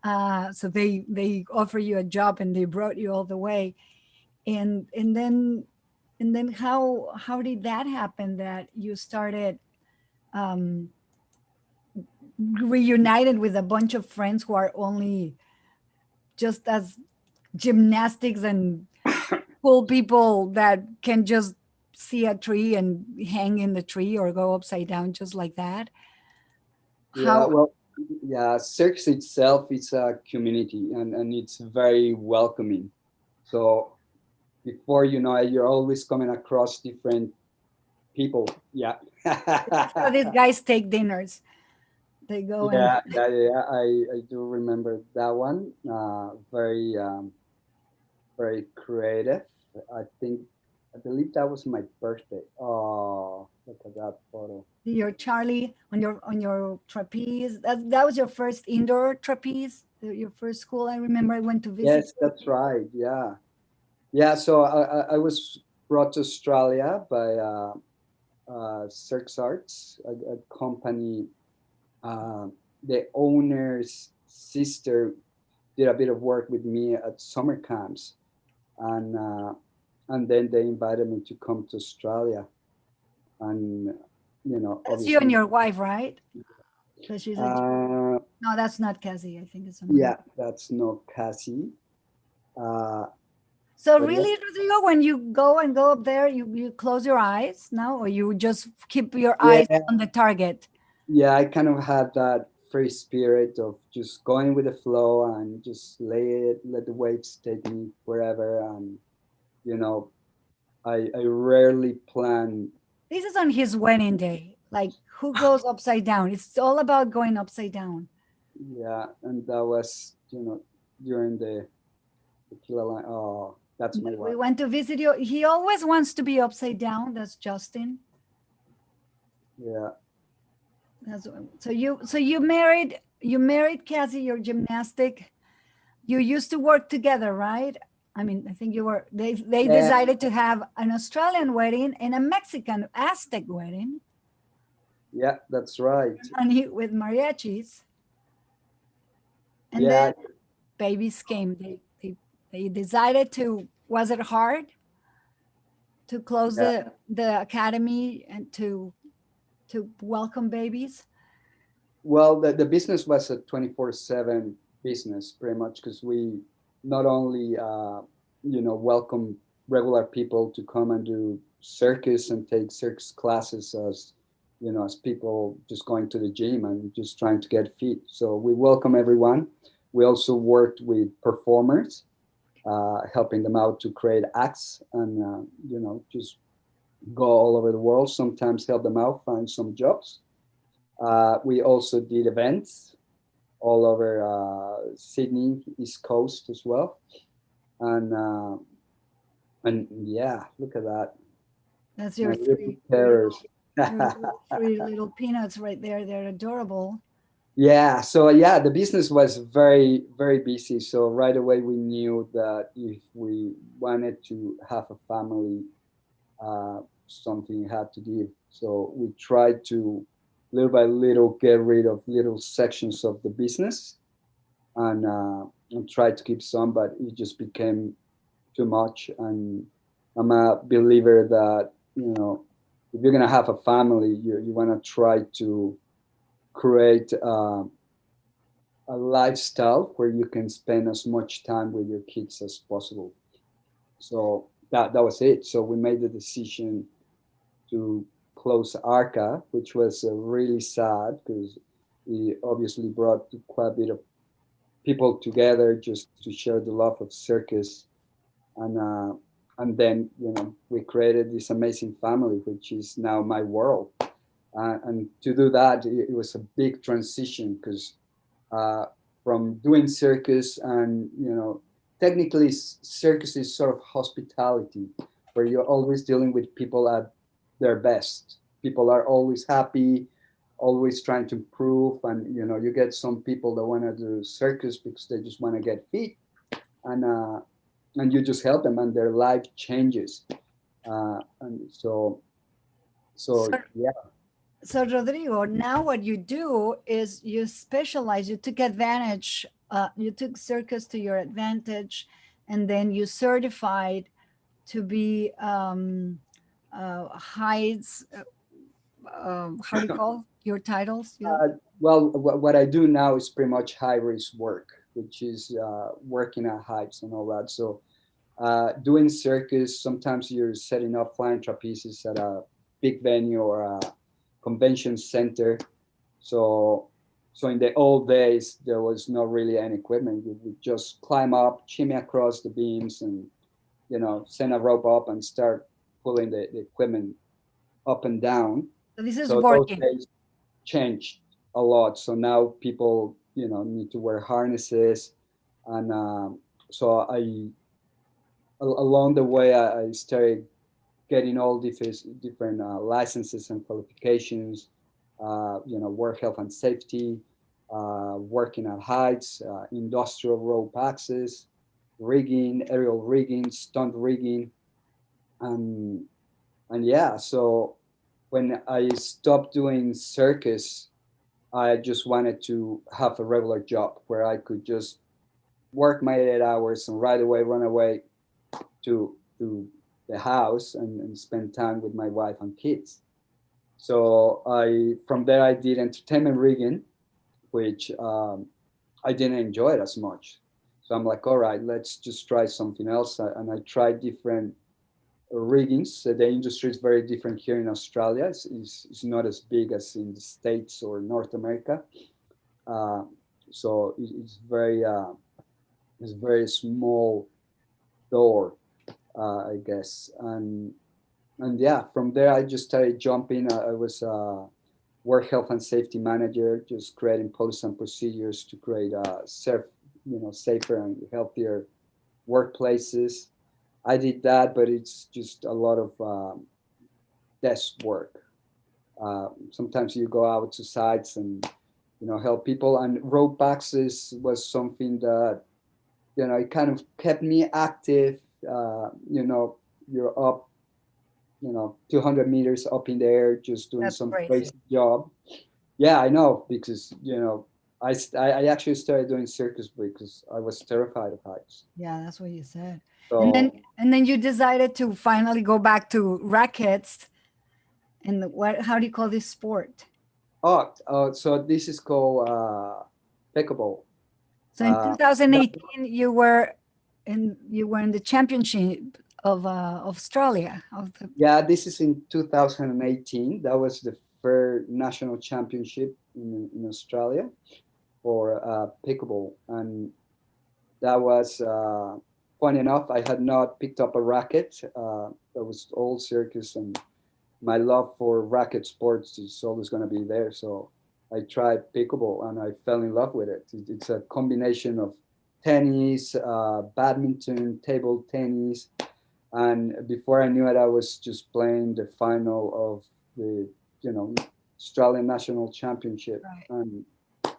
Speaker 1: So they offer you a job and they brought you all the way. And then how did that happen that you started um, reunited with a bunch of friends who are only just as gymnastics and cool people that can just see a tree and hang in the tree or go upside down just like that?
Speaker 4: Yeah, well, yeah, circus itself is a community, and it's very welcoming. So before you know it, you're always coming across different people. Yeah.
Speaker 1: So these guys take dinners. They go and
Speaker 4: Yeah. I do remember that one. Very creative. I think, I believe that was my birthday. Oh, look at that photo.
Speaker 1: your Charlie on your trapeze. That was your first indoor trapeze, your first school. I remember I went to visit.
Speaker 4: Yes, that's right. Yeah. Yeah. So I was brought to Australia by Circus Arts, a company. The owner's sister did a bit of work with me at summer camps, and then they invited me to come to Australia, and
Speaker 1: That's you and your wife, right? So she's a, no, that's not Cassie. I think it's someone.
Speaker 4: Yeah, that's not Cassie.
Speaker 1: So really, yeah. Rodrigo, when you go up there, you close your eyes now, or you just keep your eyes on the target?
Speaker 4: Yeah, I kind of had that free spirit of just going with the flow and just let the waves take me wherever. And I rarely plan.
Speaker 1: This is on his wedding day. Like, who goes upside down? It's all about going upside down.
Speaker 4: Yeah, and that was during the tequila line. Oh, that's my wife.
Speaker 1: We went to visit you. He always wants to be upside down. That's Justin.
Speaker 4: Yeah.
Speaker 1: So you married Cassie, your gymnastic. You used to work together, right? I mean, I think they decided to have an Australian wedding and a Mexican Aztec wedding.
Speaker 4: Yeah, that's right.
Speaker 1: And with mariachis. And then babies came. They decided to, was it hard to close the academy and to welcome babies?
Speaker 4: Well, the business was a 24/7 business, pretty much, because we not only welcome regular people to come and do circus and take circus classes as people just going to the gym and just trying to get fit. So we welcome everyone. We also worked with performers, helping them out to create acts and just go all over the world. Sometimes help them out find some jobs. We also did events all over Sydney, East Coast as well, and yeah, look at that.
Speaker 1: That's your three little peanuts right there. They're adorable.
Speaker 4: Yeah. So yeah, the business was very, very busy. So right away we knew that if we wanted to have a family, something had to give. So we tried to little by little get rid of little sections of the business and try to keep some, but it just became too much. And I'm a believer that if you're gonna have a family, you want to try to create a lifestyle where you can spend as much time with your kids as possible. So that was it. So we made the decision to close Arca, which was really sad because we obviously brought quite a bit of people together just to share the love of circus, and then we created this amazing family, which is now my world. And to do that, it was a big transition because from doing circus and technically circus is sort of hospitality, where you're always dealing with people at their best. People are always happy, always trying to improve, and you get some people that want to do circus because they just want to get fit, and you just help them, and their life changes. And so yeah.
Speaker 1: So Rodrigo, now what you do is you specialize, you took advantage, you took circus to your advantage, and then you certified to be heights, how do you call your titles?
Speaker 4: Well, what I do now is pretty much high risk work, which is working at heights and all that. So doing circus, sometimes you're setting up flying trapezes at a big venue or a convention center. So in the old days, there was not really any equipment. You would just climb up, shimmy across the beams, and send a rope up and start pulling the equipment up and down.
Speaker 1: So this is
Speaker 4: so
Speaker 1: working.
Speaker 4: Those days changed a lot. So now people, need to wear harnesses, and so along the way, I started getting all different licenses and qualifications. Work health and safety, working at heights, industrial rope access, rigging, aerial rigging, stunt rigging, and yeah. So when I stopped doing circus, I just wanted to have a regular job where I could just work my 8 hours and right away run away to the house and spend time with my wife and kids. So from there I did entertainment rigging, which I didn't enjoy it as much. So I'm like, all right, let's just try something else. And I tried different riggings. The industry is very different here in Australia. It's not as big as in the States or North America. So it's very small door, I guess. And yeah, from there I just started jumping. I was a work health and safety manager, just creating policies and procedures to create safer and healthier workplaces. I did that, but it's just a lot of desk work. Sometimes you go out to sites and help people. And rope access was something that it kind of kept me active. You're up 200 meters up in the air, just doing
Speaker 1: That's
Speaker 4: some
Speaker 1: crazy.
Speaker 4: crazy job. Yeah, I know, because I actually started doing circus because I was terrified of heights.
Speaker 1: Yeah, that's what you said.
Speaker 4: So,
Speaker 1: and then you decided to finally go back to rackets. And how do you call this sport?
Speaker 4: so this is called pickleball.
Speaker 1: So in 2018, you were in the championship of Australia.
Speaker 4: Yeah, this is in 2018. That was the first national championship in Australia for pickleball, and that was funny enough. I had not picked up a racket. That was old circus, and my love for racket sports is always going to be there. So I tried pickleball, and I fell in love with it. It's a combination of tennis, badminton, table tennis. And before I knew it, I was just playing the final of the, Australian National Championship,
Speaker 1: Right.
Speaker 4: and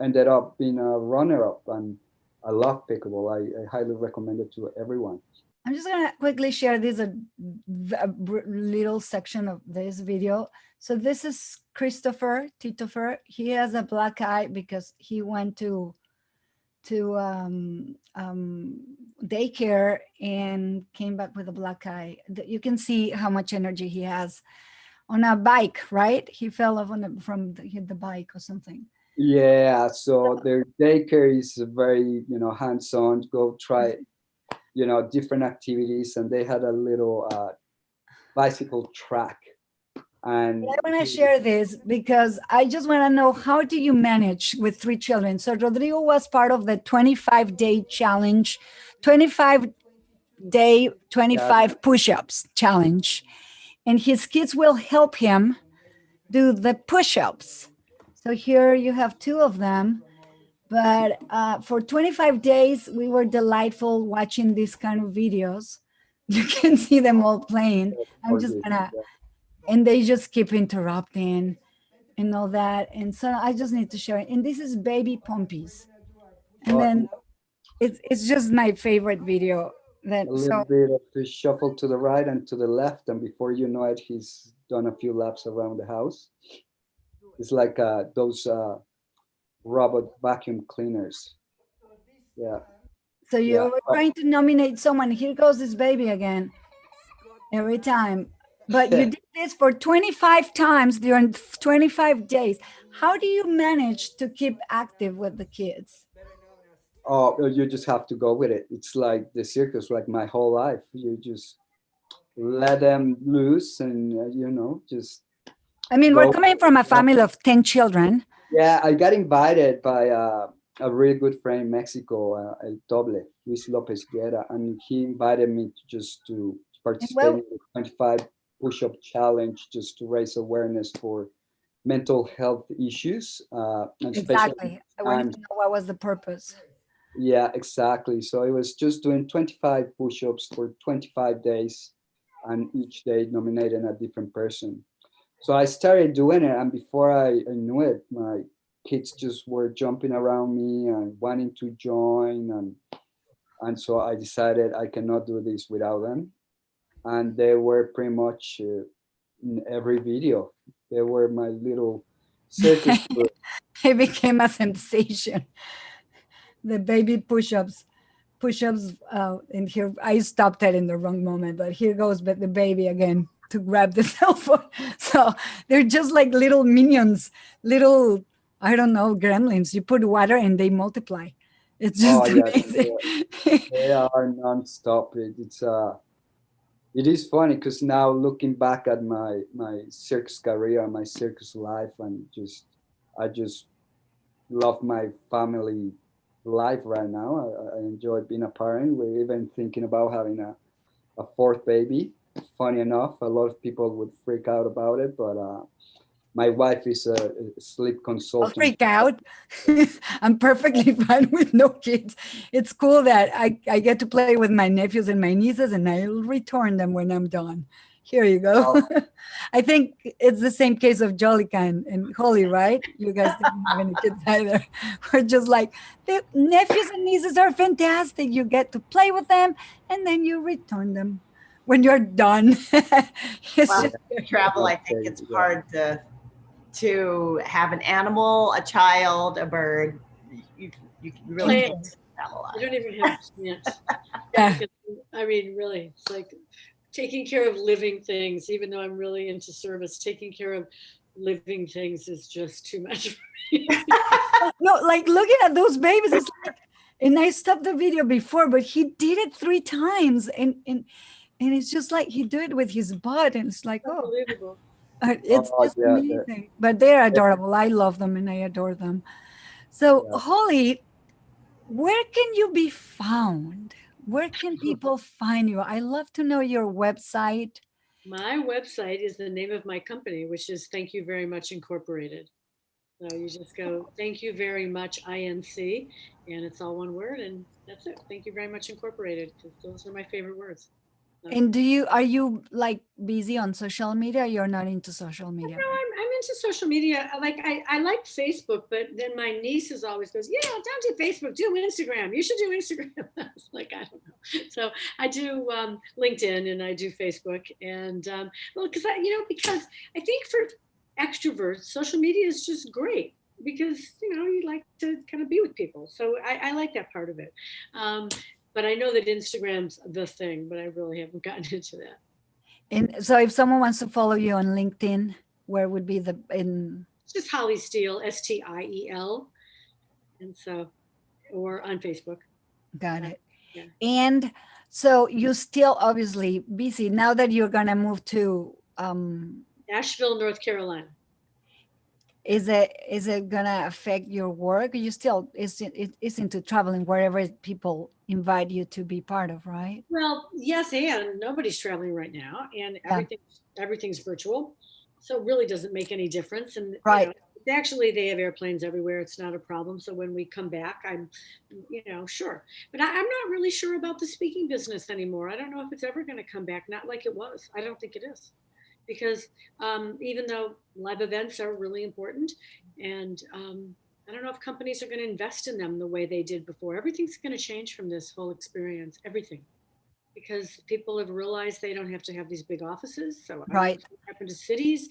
Speaker 4: ended up being a runner-up. And I love pickleball. I highly recommend it to everyone.
Speaker 1: I'm just going to quickly share this a little section of this video. So this is Christopher Titofer. He has a black eye because he went to daycare and came back with a black eye. You can see how much energy he has on a bike, right? He fell off from the bike or something.
Speaker 4: Yeah, so their daycare is very, hands-on. Go try, different activities, and they had a little bicycle track. And
Speaker 1: I want to share this because I just want to know, how do you manage with 3 children? So Rodrigo was part of the 25-day challenge, 25-day, 25 push-ups challenge. And his kids will help him do the push-ups. So here you have 2 of them. But for 25 days, we were delightful watching these kind of videos. You can see them all playing. I'm just gonna and they just keep interrupting and all that. And so I just need to share it. And this is baby Pompies. And
Speaker 4: Oh,
Speaker 1: then it's just my favorite video.
Speaker 4: a
Speaker 1: That
Speaker 4: little
Speaker 1: so
Speaker 4: bit of the shuffle to the right and to the left, and before you know it, he's done a few laps around the house. It's like those robot vacuum cleaners. Yeah,
Speaker 1: so
Speaker 4: yeah.
Speaker 1: you're trying to nominate someone. Here goes this baby again every time. But you did this for 25 times during 25 days. How do you manage to keep active with the kids?
Speaker 4: Oh, well, you just have to go with it. It's like the circus, like my whole life. You just let them loose, and just
Speaker 1: I mean, we're
Speaker 4: go.
Speaker 1: coming from a family of 10 children.
Speaker 4: Yeah, I got invited by a really good friend in Mexico, El Doble, Luis Lopez Guerra, and he invited me to participate
Speaker 1: Well,
Speaker 4: in the 25 push-up challenge, just to raise awareness for mental health issues, and especially
Speaker 1: exactly. I wanted
Speaker 4: times.
Speaker 1: to know what was the purpose.
Speaker 4: Yeah, exactly. So it was just doing 25 push-ups for 25 days, and each day nominating a different person. So I started doing it, and before I knew it, my kids just were jumping around me and wanting to join, and so I decided I cannot do this without them, and they were pretty much in every video. They were my little circus group.
Speaker 1: It became a sensation. The baby push-ups. And here I stopped it in the wrong moment, but here goes but the baby again to grab the cell phone. So they're just like little minions, little, I don't know, gremlins. You put water and they multiply. It's
Speaker 4: Oh
Speaker 1: just
Speaker 4: yeah,
Speaker 1: amazing.
Speaker 4: they are non-stop. It is funny because now looking back at my circus career, my circus life, and I just love my family life right now. I enjoy being a parent. We're even thinking about having a fourth baby. Funny enough, a lot of people would freak out about it, but my wife is a sleep
Speaker 1: I'll
Speaker 4: consultant.
Speaker 1: freak out. I'm perfectly fine with no kids. It's cool that I get to play with my nephews and my nieces, and I'll return them when I'm done. Here you go.
Speaker 4: Oh,
Speaker 1: I think it's the same case of Jolica and Holly, right? You guys didn't have any kids either. We're just like, the nephews and nieces are fantastic. You get to play with them, and then you return them when you're done. It's
Speaker 3: Well,
Speaker 1: just
Speaker 3: travel, I think
Speaker 4: okay,
Speaker 3: it's
Speaker 4: yeah.
Speaker 3: hard to have an animal, a child, a bird. You really can't
Speaker 2: Plants.
Speaker 3: travel a lot.
Speaker 2: I don't even have plants.
Speaker 1: yeah.
Speaker 2: I mean, really, it's like taking care of living things, even though I'm really into service, taking care of living things is just too much for me.
Speaker 1: No, like looking at those babies, it's like, and I stopped the video before, but he did it 3 times, and it's just like he did it with his butt, and it's like, oh,
Speaker 2: Unbelievable.
Speaker 1: it's
Speaker 4: Oh
Speaker 1: just
Speaker 4: yeah,
Speaker 1: amazing. But they're adorable. I love them and I adore them. So,
Speaker 4: yeah.
Speaker 1: Holly, where can you be found? Where can people find you? I love to know your website.
Speaker 2: My website is the name of my company, which is Thank You Very Much Incorporated. So you just go, Thank You Very Much INC, and it's all one word, and that's it. Thank You Very Much Incorporated, because those are my favorite words. So,
Speaker 1: And are you like busy on social media? You're not into social media,
Speaker 2: no,
Speaker 1: right?
Speaker 2: I'm into social media. I like Facebook, but then my nieces always goes, yeah, don't do Facebook, do Instagram. You should do Instagram. I was like, I don't know. So I do LinkedIn and I do Facebook, and well, because I think for extroverts, social media is just great because you like to kind of be with people. So I like that part of it. But I know that Instagram's the thing, but I really haven't gotten into that.
Speaker 1: And so if someone wants to follow you on LinkedIn, where would be the in
Speaker 2: It's just Holly Steele, Stiel. And so, or on Facebook.
Speaker 1: got it.
Speaker 2: Yeah.
Speaker 1: And so you still obviously busy now that you're gonna move to
Speaker 2: Asheville, North Carolina.
Speaker 1: is it gonna affect your work? You still is into traveling wherever people invite you to be part of, right?
Speaker 2: Well, yes, and nobody's traveling right now, and
Speaker 1: Yeah.
Speaker 2: everything's virtual, so it really doesn't make any difference. And
Speaker 1: Right.
Speaker 2: actually, they have airplanes everywhere. It's not a problem. So when we come back, I'm, sure. But I'm not really sure about the speaking business anymore. I don't know if it's ever going to come back. Not like it was. I don't think it is. because even though live events are really important, and I don't know if companies are going to invest in them the way they did before. Everything's going to change from this whole experience, everything, because people have realized they don't have to have these big offices. So I don't know
Speaker 1: Right.
Speaker 2: what's going to happen to cities.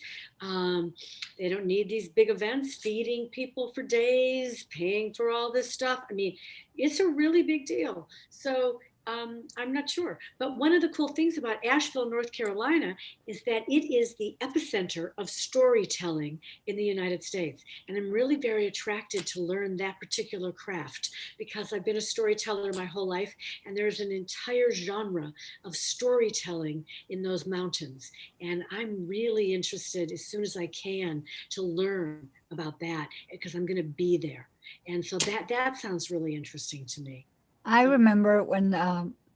Speaker 2: They don't need these big events, feeding people for days, paying for all this stuff. I mean, it's a really big deal. So I'm not sure. But one of the cool things about Asheville, North Carolina, is that it is the epicenter of storytelling in the United States. And I'm really very attracted to learn that particular craft because I've been a storyteller my whole life. And there's an entire genre of storytelling in those mountains. And I'm really interested as soon as I can to learn about that because I'm going to be there. And so that sounds really interesting to me.
Speaker 1: I remember when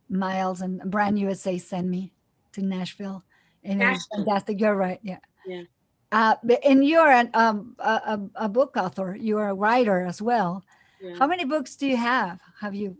Speaker 1: Miles and Brand USA sent me to Nashville, and it was
Speaker 2: Asheville.
Speaker 1: fantastic. You're right, yeah.
Speaker 2: Yeah.
Speaker 1: And you're a book author. You're a writer as well.
Speaker 2: Yeah.
Speaker 1: How many books do you have? Have you?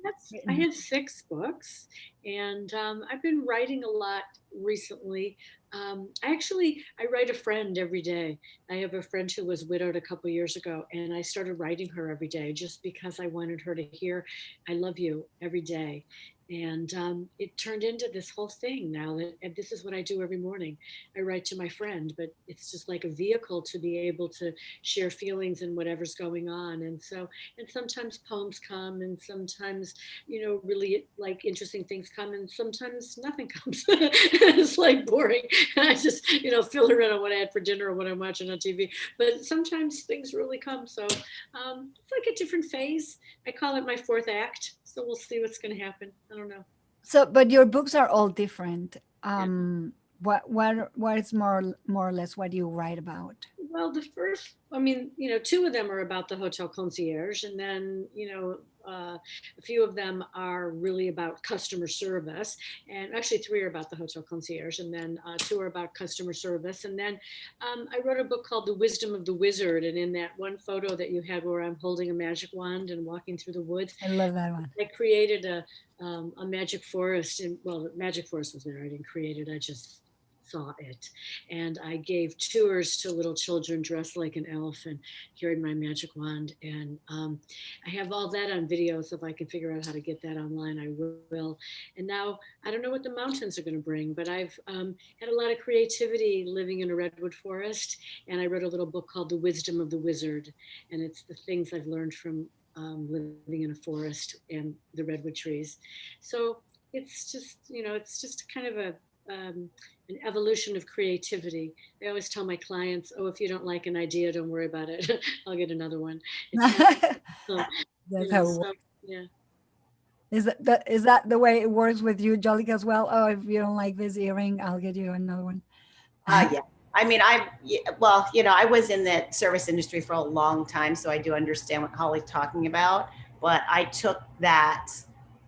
Speaker 2: I have 6 books, and I've been writing a lot recently. I write a friend every day. I have a friend who was widowed a couple years ago, and I started writing her every day just because I wanted her to hear "I love you" every day. And it turned into this whole thing now that and this is what I do every morning. I write to my friend, but it's just like a vehicle to be able to share feelings and whatever's going on. And so, and sometimes poems come, and sometimes, really like interesting things come, and sometimes nothing comes. It's like boring. I just, fill around on what I had for dinner or what I'm watching on TV. But sometimes things really come. So it's like a different phase. I call it my 4th act. So we'll see what's going to happen. I don't know.
Speaker 1: So, but your books are all different. What is more or less what you write about?
Speaker 2: Well, the first, 2 of them are about the hotel concierge, and then, a few of them are really about customer service, and actually 3 are about the hotel concierge, and then 2 are about customer service. And then I wrote a book called The Wisdom of the Wizard, and in that one photo that you had where I'm holding a magic wand and walking through the woods,
Speaker 1: I love that one.
Speaker 2: I created a magic forest, and well, the magic forest was there. I didn't create it. I just saw it. And I gave tours to little children dressed like an elf and carried my magic wand. And I have all that on video. So if I can figure out how to get that online, I will. And now I don't know what the mountains are going to bring, but I've had a lot of creativity living in a redwood forest. And I wrote a little book called The Wisdom of the Wizard. And it's the things I've learned from living in a forest and the redwood trees. So it's just kind of an evolution of creativity. I always tell my clients, oh, if you don't like an idea, don't worry about it. I'll get another one.
Speaker 1: That's how it works.
Speaker 2: Yeah.
Speaker 1: Is that the way it works with you, Jolika, as well? Oh, if you don't like this earring, I'll get you another one.
Speaker 3: Yeah. I mean, I was in the service industry for a long time, so I do understand what Holly's talking about, but I took that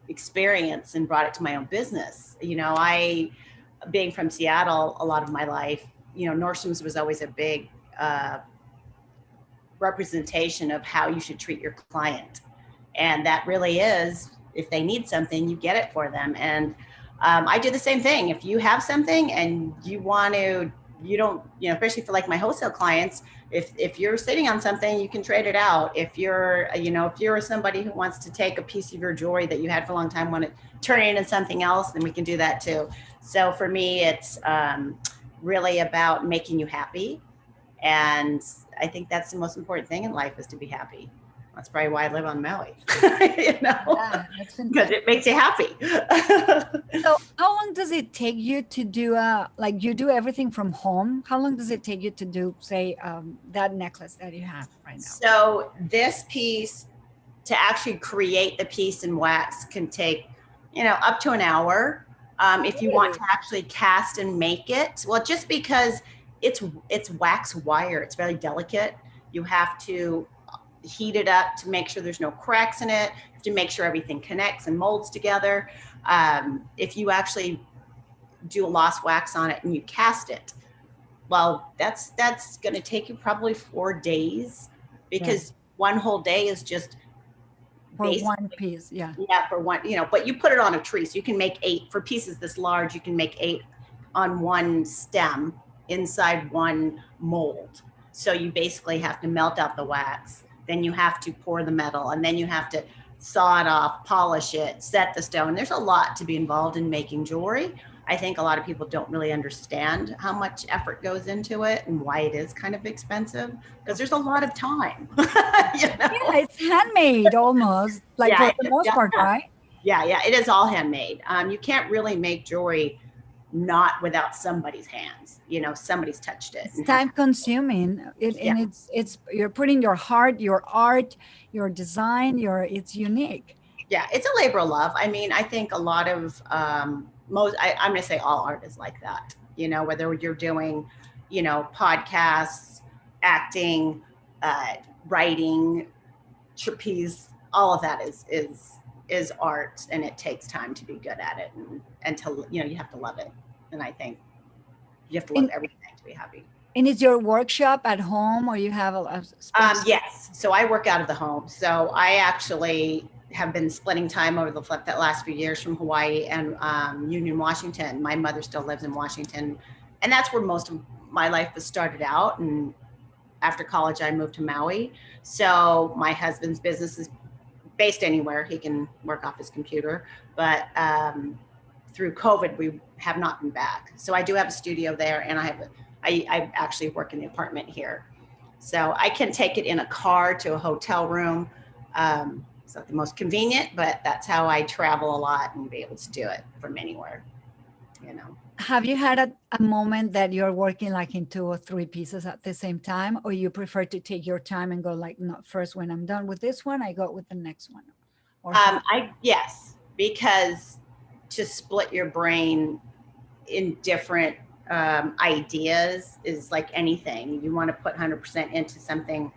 Speaker 3: experience and brought it to my own business. Being from Seattle a lot of my life, Nordstrom's was always a big representation of how you should treat your client. And that really is, if they need something, you get it for them. And I do the same thing. If you have something and you want to, especially for like my wholesale clients, if you're sitting on something, you can trade it out. If you're somebody who wants to take a piece of your jewelry that you had for a long time, want to turn it into something else, then we can do that too. So for me, it's really about making you happy. And I think that's the most important thing in life, is to be happy. That's probably why I live on Maui, because it makes you happy.
Speaker 1: So how long does it take you to do you do everything from home? How long does it take you to do, say, that necklace that you have right now?
Speaker 3: So this piece, to actually create the piece in wax, can take, up to an hour. If you want to actually cast and make it, well, just because it's wax wire, it's very delicate. You have to heat it up to make sure there's no cracks in it, to make sure everything connects and molds together. If you actually do a lost wax on it and you cast it, well, that's going to take you probably 4 days, because one whole day is just
Speaker 1: for one piece. Yeah,
Speaker 3: for one, but you put it on a tree, so you can make 8 for pieces this large. You can make 8 on one stem, inside one mold. So you basically have to melt out the wax, then you have to pour the metal, and then you have to saw it off, polish it, set the stone. There's a lot to be involved in making jewelry. I think a lot of people don't really understand how much effort goes into it and why it is kind of expensive, because there's a lot of time. You know?
Speaker 1: Yeah, it's handmade almost, like
Speaker 3: Yeah,
Speaker 1: for the most part, right?
Speaker 3: Yeah, it is all handmade. You can't really make jewelry not without somebody's hands. You know, somebody's touched it.
Speaker 1: It's time consuming, and it's you're putting your heart, your art, your design, it's unique.
Speaker 3: Yeah, it's a labor of love. I mean, I think a lot of I'm going to say all art is like that. You know, whether you're doing, you know, podcasts, acting, writing, trapeze, all of that is art, and it takes time to be good at it, and to, you know, you have to love it. And I think you have to love everything to be happy.
Speaker 1: And is your workshop at home, or you have a space?
Speaker 3: Yes. So I work out of the home. So I actually have been splitting time over the last few years from Hawaii and Union, Washington. My mother still lives in Washington, and that's where most of my life was started out. And after college, I moved to Maui. So my husband's business is based anywhere. He can work off his computer, but through COVID, we have not been back. So I do have a studio there, and I actually work in the apartment here. So I can take it in a car to a hotel room. It's not the most convenient, but that's how I travel a lot and be able to do it from anywhere, you know.
Speaker 1: Have you had a moment that you're working like in 2 or 3 pieces at the same time, or you prefer to take your time and go like, no, first when I'm done with this one, I go with the next one? Or
Speaker 3: yes, because to split your brain in different ideas is like anything. You want to put 100% into something,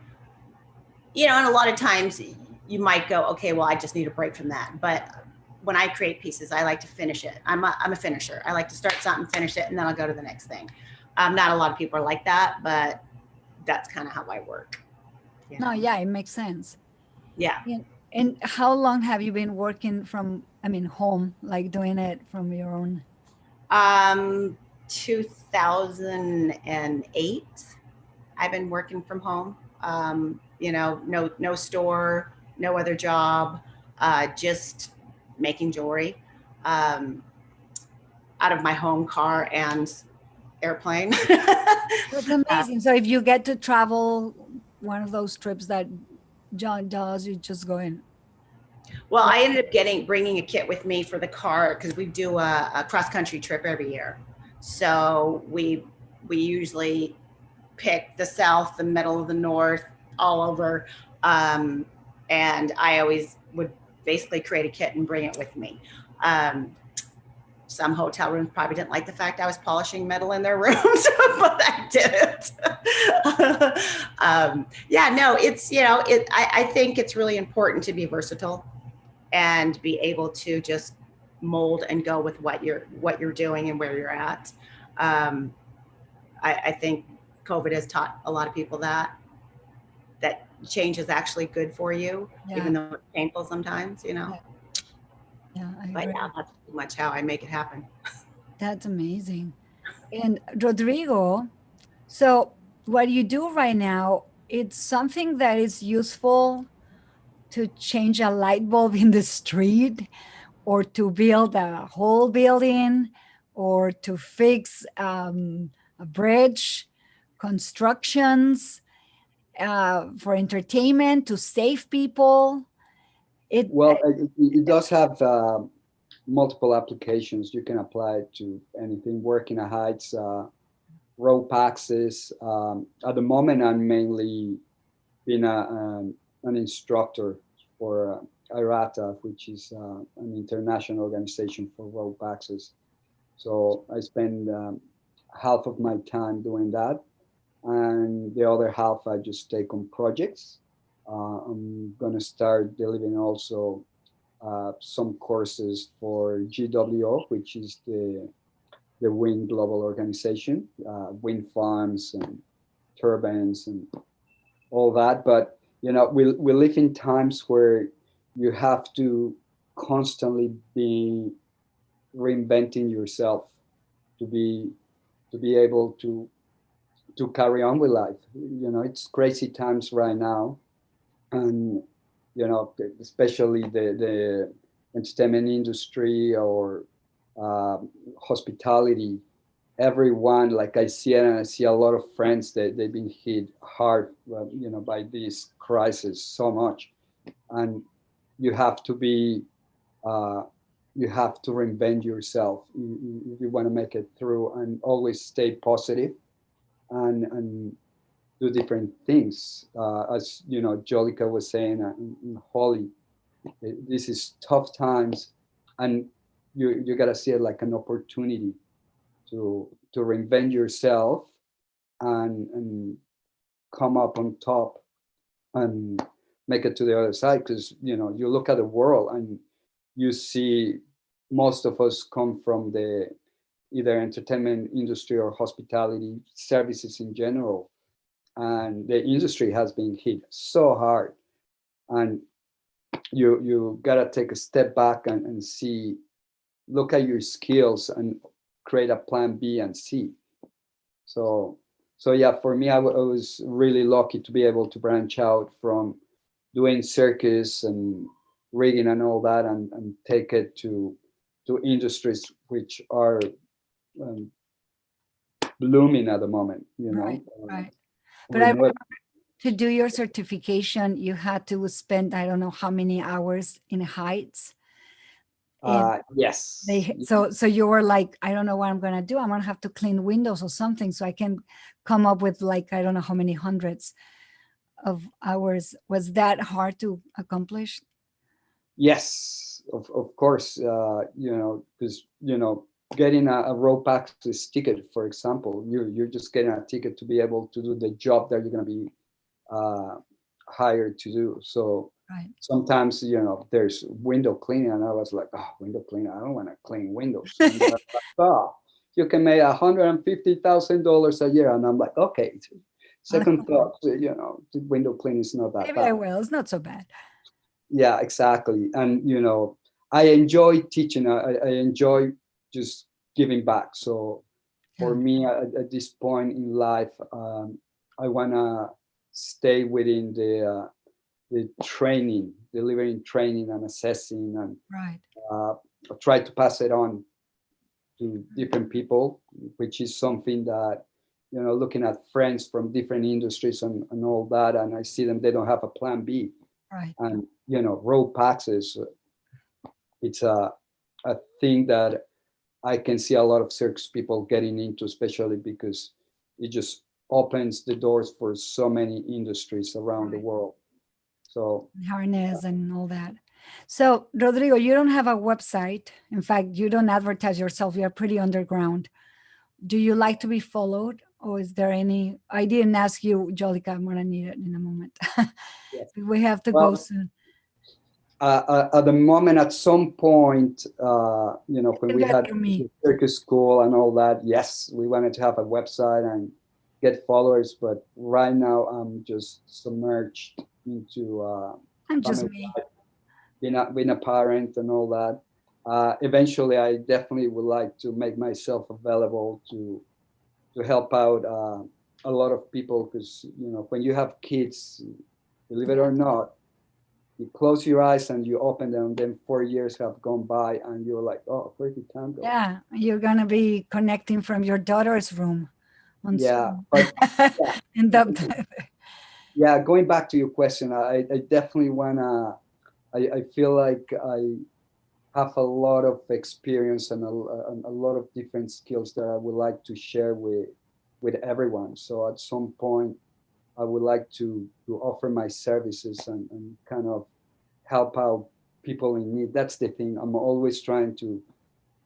Speaker 3: you know, and a lot of times you might go, okay, well, I just need a break from that. But when I create pieces, I like to finish it. I'm a finisher. I like to start something, finish it, and then I'll go to the next thing. Not a lot of people are like that, but that's kind of how I work. You know?
Speaker 1: No, yeah, it makes sense.
Speaker 3: Yeah.
Speaker 1: And how long have you been working from, home, like doing it from your own?
Speaker 3: 2008. I've been working from home. You know, no store, no other job, just making jewelry out of my home, car, and airplane.
Speaker 1: That's amazing. So if you get to travel one of those trips that John does, you just go in.
Speaker 3: Well, I ended up bringing a kit with me for the car, because we do a cross-country trip every year. So we usually pick the South, the middle, the North, all over. And I always would basically create a kit and bring it with me. Some hotel rooms probably didn't like the fact I was polishing metal in their rooms, but I did it. Yeah, no, it's, you know, I think it's really important to be versatile and be able to just mold and go with what you're doing and where you're at. I think COVID has taught a lot of people that change is actually good for you, even though it's painful sometimes, you know.
Speaker 1: Yeah, I
Speaker 3: but
Speaker 1: agree.
Speaker 3: yeah, that's pretty much how I make it happen.
Speaker 1: That's amazing. And Rodrigo, so what you do right now, it's something that is useful to change a light bulb in the street, or to build a whole building, or to fix a bridge, constructions, for entertainment, to save people.
Speaker 4: It does have multiple applications. You can apply it to anything, working at heights, rope access. At the moment, I'm mainly being an instructor for IRATA, which is an international organization for rope access. So I spend half of my time doing that, and the other half I just take on projects. I'm going to start delivering also some courses for GWO, which is the wind global organization, wind farms and turbines and all that. But you know, we live in times where you have to constantly be reinventing yourself to be able to to carry on with life. It's crazy times right now, and especially the entertainment industry or hospitality. Everyone, like I see it, and I see a lot of friends that they've been hit hard, by this crisis so much, and you have to be, uh, you have to reinvent yourself. You want to make it through, and always stay positive, and do different things. As Jolica was saying, in Holly, this is tough times, and you gotta see it like an opportunity to reinvent yourself, and come up on top, and make it to the other side. Because you look at the world, and you see most of us come from the either entertainment industry or hospitality services in general, and the industry has been hit so hard, and you gotta take a step back, and see, look at your skills, and create a plan B and C. So yeah, for me, I was really lucky to be able to branch out from doing circus and rigging and all that, and take it to industries which are um, blooming at the moment.
Speaker 1: Right, right. But I remember to do your certification, you had to spend, I don't know how many hours in heights.
Speaker 4: Yes.
Speaker 1: So you were like, I don't know what I'm gonna do. I'm gonna have to clean windows or something, so I can come up with, like, I don't know how many hundreds of hours. Was that hard to accomplish?
Speaker 4: Yes, of course. Because getting a rope access ticket, for example, you're just getting a ticket to be able to do the job that you're going to be uh, hired to do. So
Speaker 1: Right.
Speaker 4: sometimes there's window cleaning, and I was like, oh, window cleaning, I don't want to clean windows. And they're like, oh, you can make $150,000 a year, and I'm like, okay. Second thought, the window cleaning is not that
Speaker 1: Maybe I
Speaker 4: bad.
Speaker 1: will. It's not so bad.
Speaker 4: Yeah, exactly. And I enjoy teaching. I enjoy just giving back. So for
Speaker 1: Yeah.
Speaker 4: me, at this point in life, I want to stay within the training, delivering training and assessing, and
Speaker 1: Right.
Speaker 4: try to pass it on to different people, which is something that, looking at friends from different industries, and all that, and I see them, they don't have a plan B.
Speaker 1: Right.
Speaker 4: And road access, it's a thing that I can see a lot of circus people getting into, especially because it just opens the doors for so many industries around the
Speaker 1: Right.
Speaker 4: world. So
Speaker 1: Harness and all that. So, Rodrigo, you don't have a website. In fact, you don't advertise yourself. You're pretty underground. Do you like to be followed? Or is there any? I didn't ask you, Jolica. I'm going to need it in a moment.
Speaker 4: yes.
Speaker 1: We have to go
Speaker 4: Well,
Speaker 1: soon.
Speaker 4: at the moment, at some point,
Speaker 1: You
Speaker 4: when
Speaker 1: can
Speaker 4: we
Speaker 1: do it
Speaker 4: had
Speaker 1: through me.
Speaker 4: the circus school and all that, yes, we wanted to have a website and get followers. But right now, I'm just submerged into
Speaker 1: I'm just
Speaker 4: family
Speaker 1: me.
Speaker 4: life, being a parent and all that. Eventually, I definitely would like to make myself available to help out a lot of people, because when you have kids, believe it or not, you close your eyes and you open them, then 4 years have gone by, and you're like, oh, where did time go?
Speaker 1: Yeah, you're going to be connecting from your daughter's room on
Speaker 4: Yeah,
Speaker 1: Zoom.
Speaker 4: but yeah,
Speaker 1: And that,
Speaker 4: yeah, going back to your question, I definitely wanna. I feel like I have a lot of experience, and a lot of different skills that I would like to share with everyone. So at some point, I would like to offer my services, and kind of help out people in need. That's the thing. I'm always trying to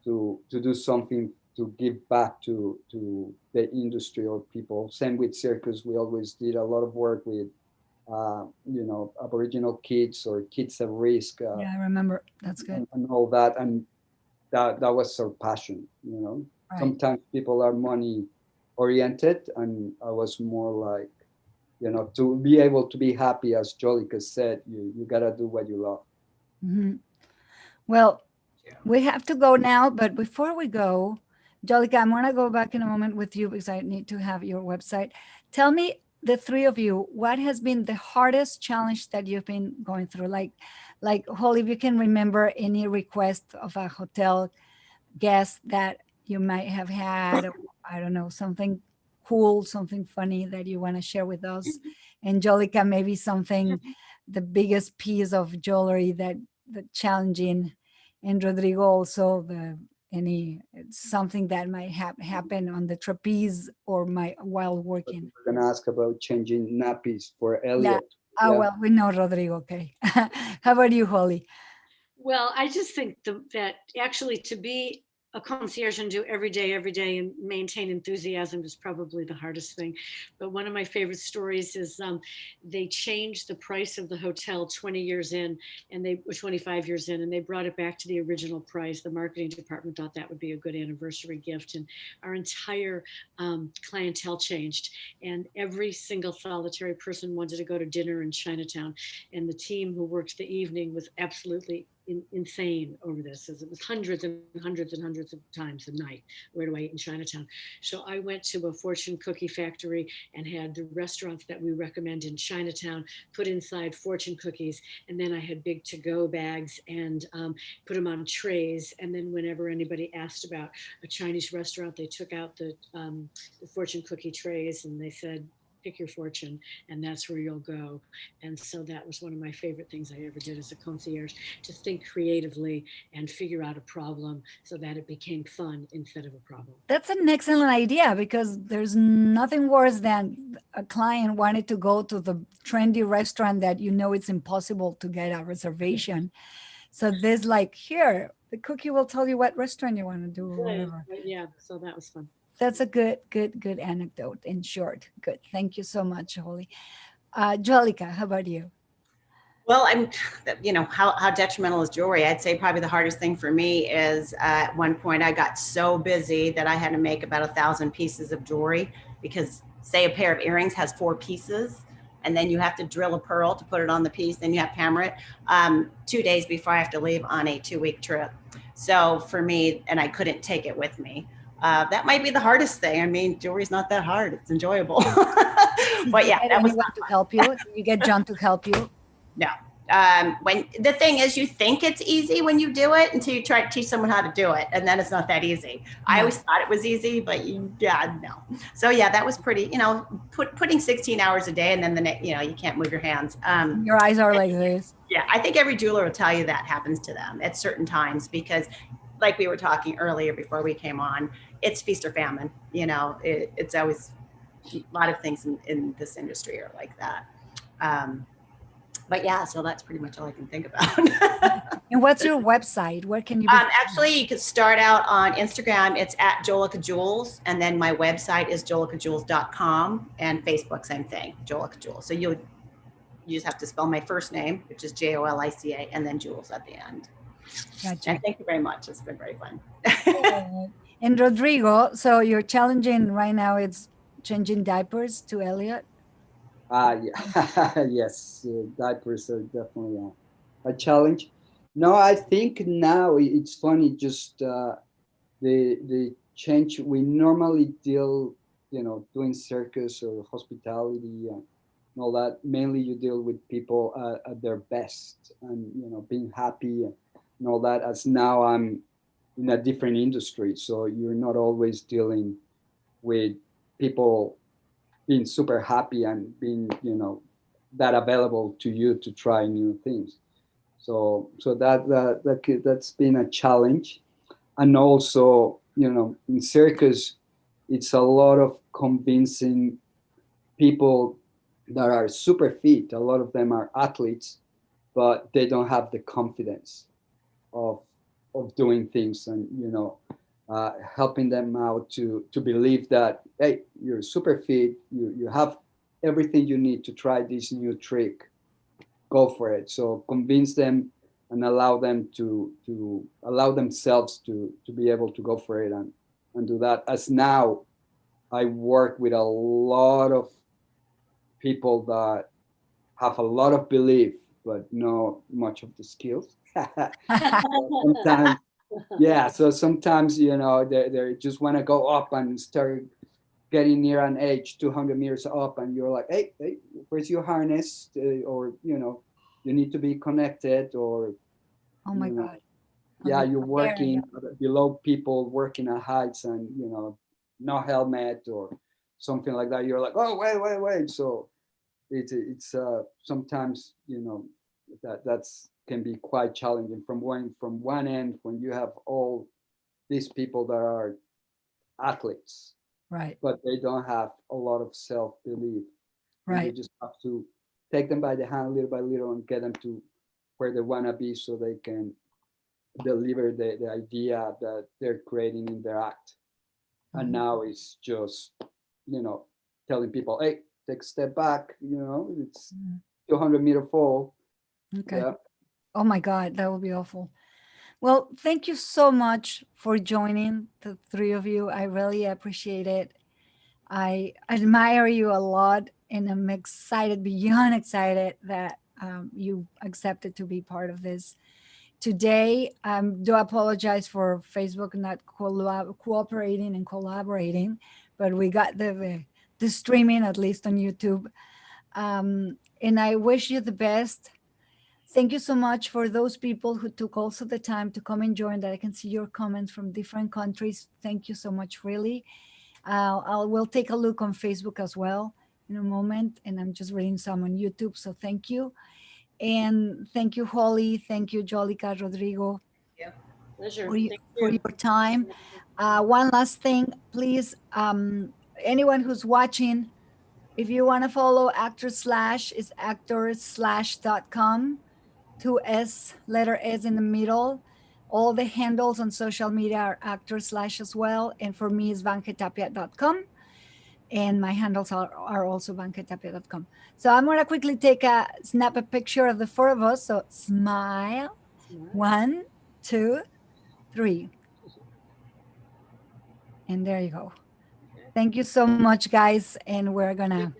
Speaker 4: do something to give back to the industry or people. Same with circus. We always did a lot of work with Aboriginal kids or kids at risk,
Speaker 1: yeah, I remember. That's good.
Speaker 4: and all that. And that was our passion.
Speaker 1: Right.
Speaker 4: Sometimes people are money oriented, and I was more like, to be able to be happy, as Jolica said, you gotta do what you love.
Speaker 1: Mhm. Well, we have to go now, but before we go, Jolica, I'm going to go back in a moment with you because I need to have your website. Tell me, the three of you, what has been the hardest challenge that you've been going through? Like Holly, if you can remember any request of a hotel guest that you might have had, or, I don't know, something cool, something funny that you want to share with us. And Jolica, maybe something, the biggest piece of jewelry that challenging. And Rodrigo also any something that might happen on the trapeze or while working.
Speaker 4: We're gonna ask about changing nappies for
Speaker 1: Yeah.
Speaker 4: Elliot.
Speaker 1: Oh,
Speaker 4: Yeah.
Speaker 1: well, we know Rodrigo. Okay. How about you, Holly?
Speaker 2: Well, I just think that actually to be a concierge and do every day and maintain enthusiasm is probably the hardest thing. But one of my favorite stories is they changed the price of the hotel 20 years in, and they were 25 years in, and they brought it back to the original price. The marketing department thought that would be a good anniversary gift, and our entire clientele changed. And every single solitary person wanted to go to dinner in Chinatown, and the team who worked the evening was absolutely insane over this, as it was hundreds and hundreds and hundreds of times a night. Where do I eat in Chinatown? So I went to a fortune cookie factory and had the restaurants that we recommend in Chinatown put inside fortune cookies, and then I had big to-go bags and put them on trays. And then whenever anybody asked about a Chinese restaurant, they took out the fortune cookie trays and they said, pick your fortune, and that's where you'll go. And so that was one of my favorite things I ever did as a concierge, to think creatively and figure out a problem so that it became fun instead of a problem.
Speaker 1: That's an excellent idea, because there's nothing worse than a client wanted to go to the trendy restaurant that you know it's impossible to get a reservation. So this, like, here, the cookie will tell you what restaurant you want to do or whatever.
Speaker 2: Yeah, so that was fun.
Speaker 1: That's a good anecdote in short. Good. Thank you so much, Holly. Jolica, how about you?
Speaker 3: Well, how detrimental is jewelry? I'd say probably the hardest thing for me is at one point I got so busy that I had to make about 1,000 pieces of jewelry, because say a pair of earrings has 4 pieces, and then you have to drill a pearl to put it on the piece, then you have to hammer it 2 days before I have to leave on a 2-week trip. So for me, and I couldn't take it with me. That might be the hardest thing. I mean, jewelry's not that hard. It's enjoyable. But yeah, that was
Speaker 1: anyone to help you. Did you get John to help you?
Speaker 3: No. When the thing is, you think it's easy when you do it until you try to teach someone how to do it, and then it's not that easy. I always thought it was easy, but no. So yeah, that was pretty. Putting 16 hours a day, and then you can't move your hands.
Speaker 1: Your eyes are like this.
Speaker 3: Yeah, I think every jeweler will tell you that happens to them at certain times, because, like we were talking earlier before we came on, it's feast or famine. It's always a lot of things in this industry are like that. But yeah, so that's pretty much all I can think about.
Speaker 1: And what's your website? Where can you be?
Speaker 3: Actually, you could start out on Instagram. It's at Jolica Jewels. And then my website is jolicajewels.com, and Facebook, same thing, Jolica Jewels. So you just have to spell my first name, which is Jolica, and then Jewels at the end.
Speaker 1: Gotcha.
Speaker 3: And thank you very much. It's been very fun.
Speaker 1: And Rodrigo, so you're challenging right now, it's changing diapers to Elliot?
Speaker 4: Yeah. Yes, diapers are definitely a challenge. No, I think now it's funny, just the change. We normally deal, doing circus or hospitality and all that. Mainly you deal with people at their best and, being happy and all that. As now I'm in a different industry, so you're not always dealing with people being super happy and being, that available to you to try new things. So that's been a challenge. And also, in circus, it's a lot of convincing people that are super fit. A lot of them are athletes, but they don't have the confidence of doing things, and helping them out to believe that, hey, you're super fit, you have everything you need to try this new trick, go for it. So convince them and allow them to allow themselves to be able to go for it and do that. As now I work with a lot of people that have a lot of belief but not much of the skills. Yeah, so sometimes, they just want to go up and start getting near an edge 200 meters up, and you're like, hey, where's your harness? Or you need to be connected, or
Speaker 1: Oh my
Speaker 4: you know
Speaker 1: God.
Speaker 4: yeah,
Speaker 1: Okay.
Speaker 4: you're
Speaker 1: There, yeah.
Speaker 4: working below people working at heights, and no helmet or something like that. You're like, oh, wait. So it's sometimes that's can be quite challenging from one end, when you have all these people that are athletes,
Speaker 1: Right.
Speaker 4: but they don't have a lot of self-belief, and you
Speaker 1: Right.
Speaker 4: just have to take them by the hand little by little and get them to where they want to be, so they can deliver the idea that they're creating in their act. And now it's just telling people, hey, take a step back, it's 200-meter fall.
Speaker 1: Okay.
Speaker 4: Yeah.
Speaker 1: Oh my God, that would be awful. Well, thank you so much for joining, the three of you. I really appreciate it. I admire you a lot, and I'm excited, beyond excited, that you accepted to be part of this today. Do apologize for Facebook not cooperating and collaborating, but we got the streaming, at least on YouTube. And I wish you the best. Thank you so much for those people who took also the time to come and join. That I can see your comments from different countries. Thank you so much, really. We'll take a look on Facebook as well in a moment, and I'm just reading some on YouTube. So thank you, and thank you, Holly. Thank you, Jolica, Rodrigo,
Speaker 2: Pleasure. Thank
Speaker 1: for
Speaker 2: you.
Speaker 1: your time. One last thing, please. Anyone who's watching, if you want to follow Actor Slash, is actorslash.com. 2S, letter S in the middle. All the handles on social media are Actor Slash as well. And for me, it's vangetapia.com. And my handles are also vangetapia.com. So I'm going to quickly snap a picture of the four of us. So smile.
Speaker 2: Smile.
Speaker 1: 1, 2, 3. And there you go.
Speaker 2: Okay.
Speaker 1: Thank you so much, guys. And we're going to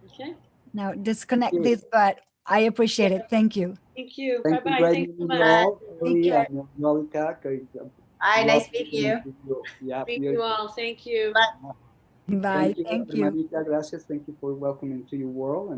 Speaker 2: Okay.
Speaker 1: now disconnect this, but I appreciate it. Thank you.
Speaker 2: Thank you.
Speaker 4: Thank you.
Speaker 2: Bye-bye.
Speaker 4: Great
Speaker 2: Thanks so
Speaker 4: meeting you
Speaker 2: much.
Speaker 4: all.
Speaker 1: Take care.
Speaker 4: And Jolica.
Speaker 3: Hi, nice meeting you.
Speaker 4: Yeah,
Speaker 2: Meet you
Speaker 4: beautiful.
Speaker 2: all. Thank you.
Speaker 1: Bye.
Speaker 4: Thank you,
Speaker 1: Thank you.
Speaker 4: Hermanita. Gracias. Thank you for welcoming to your world. And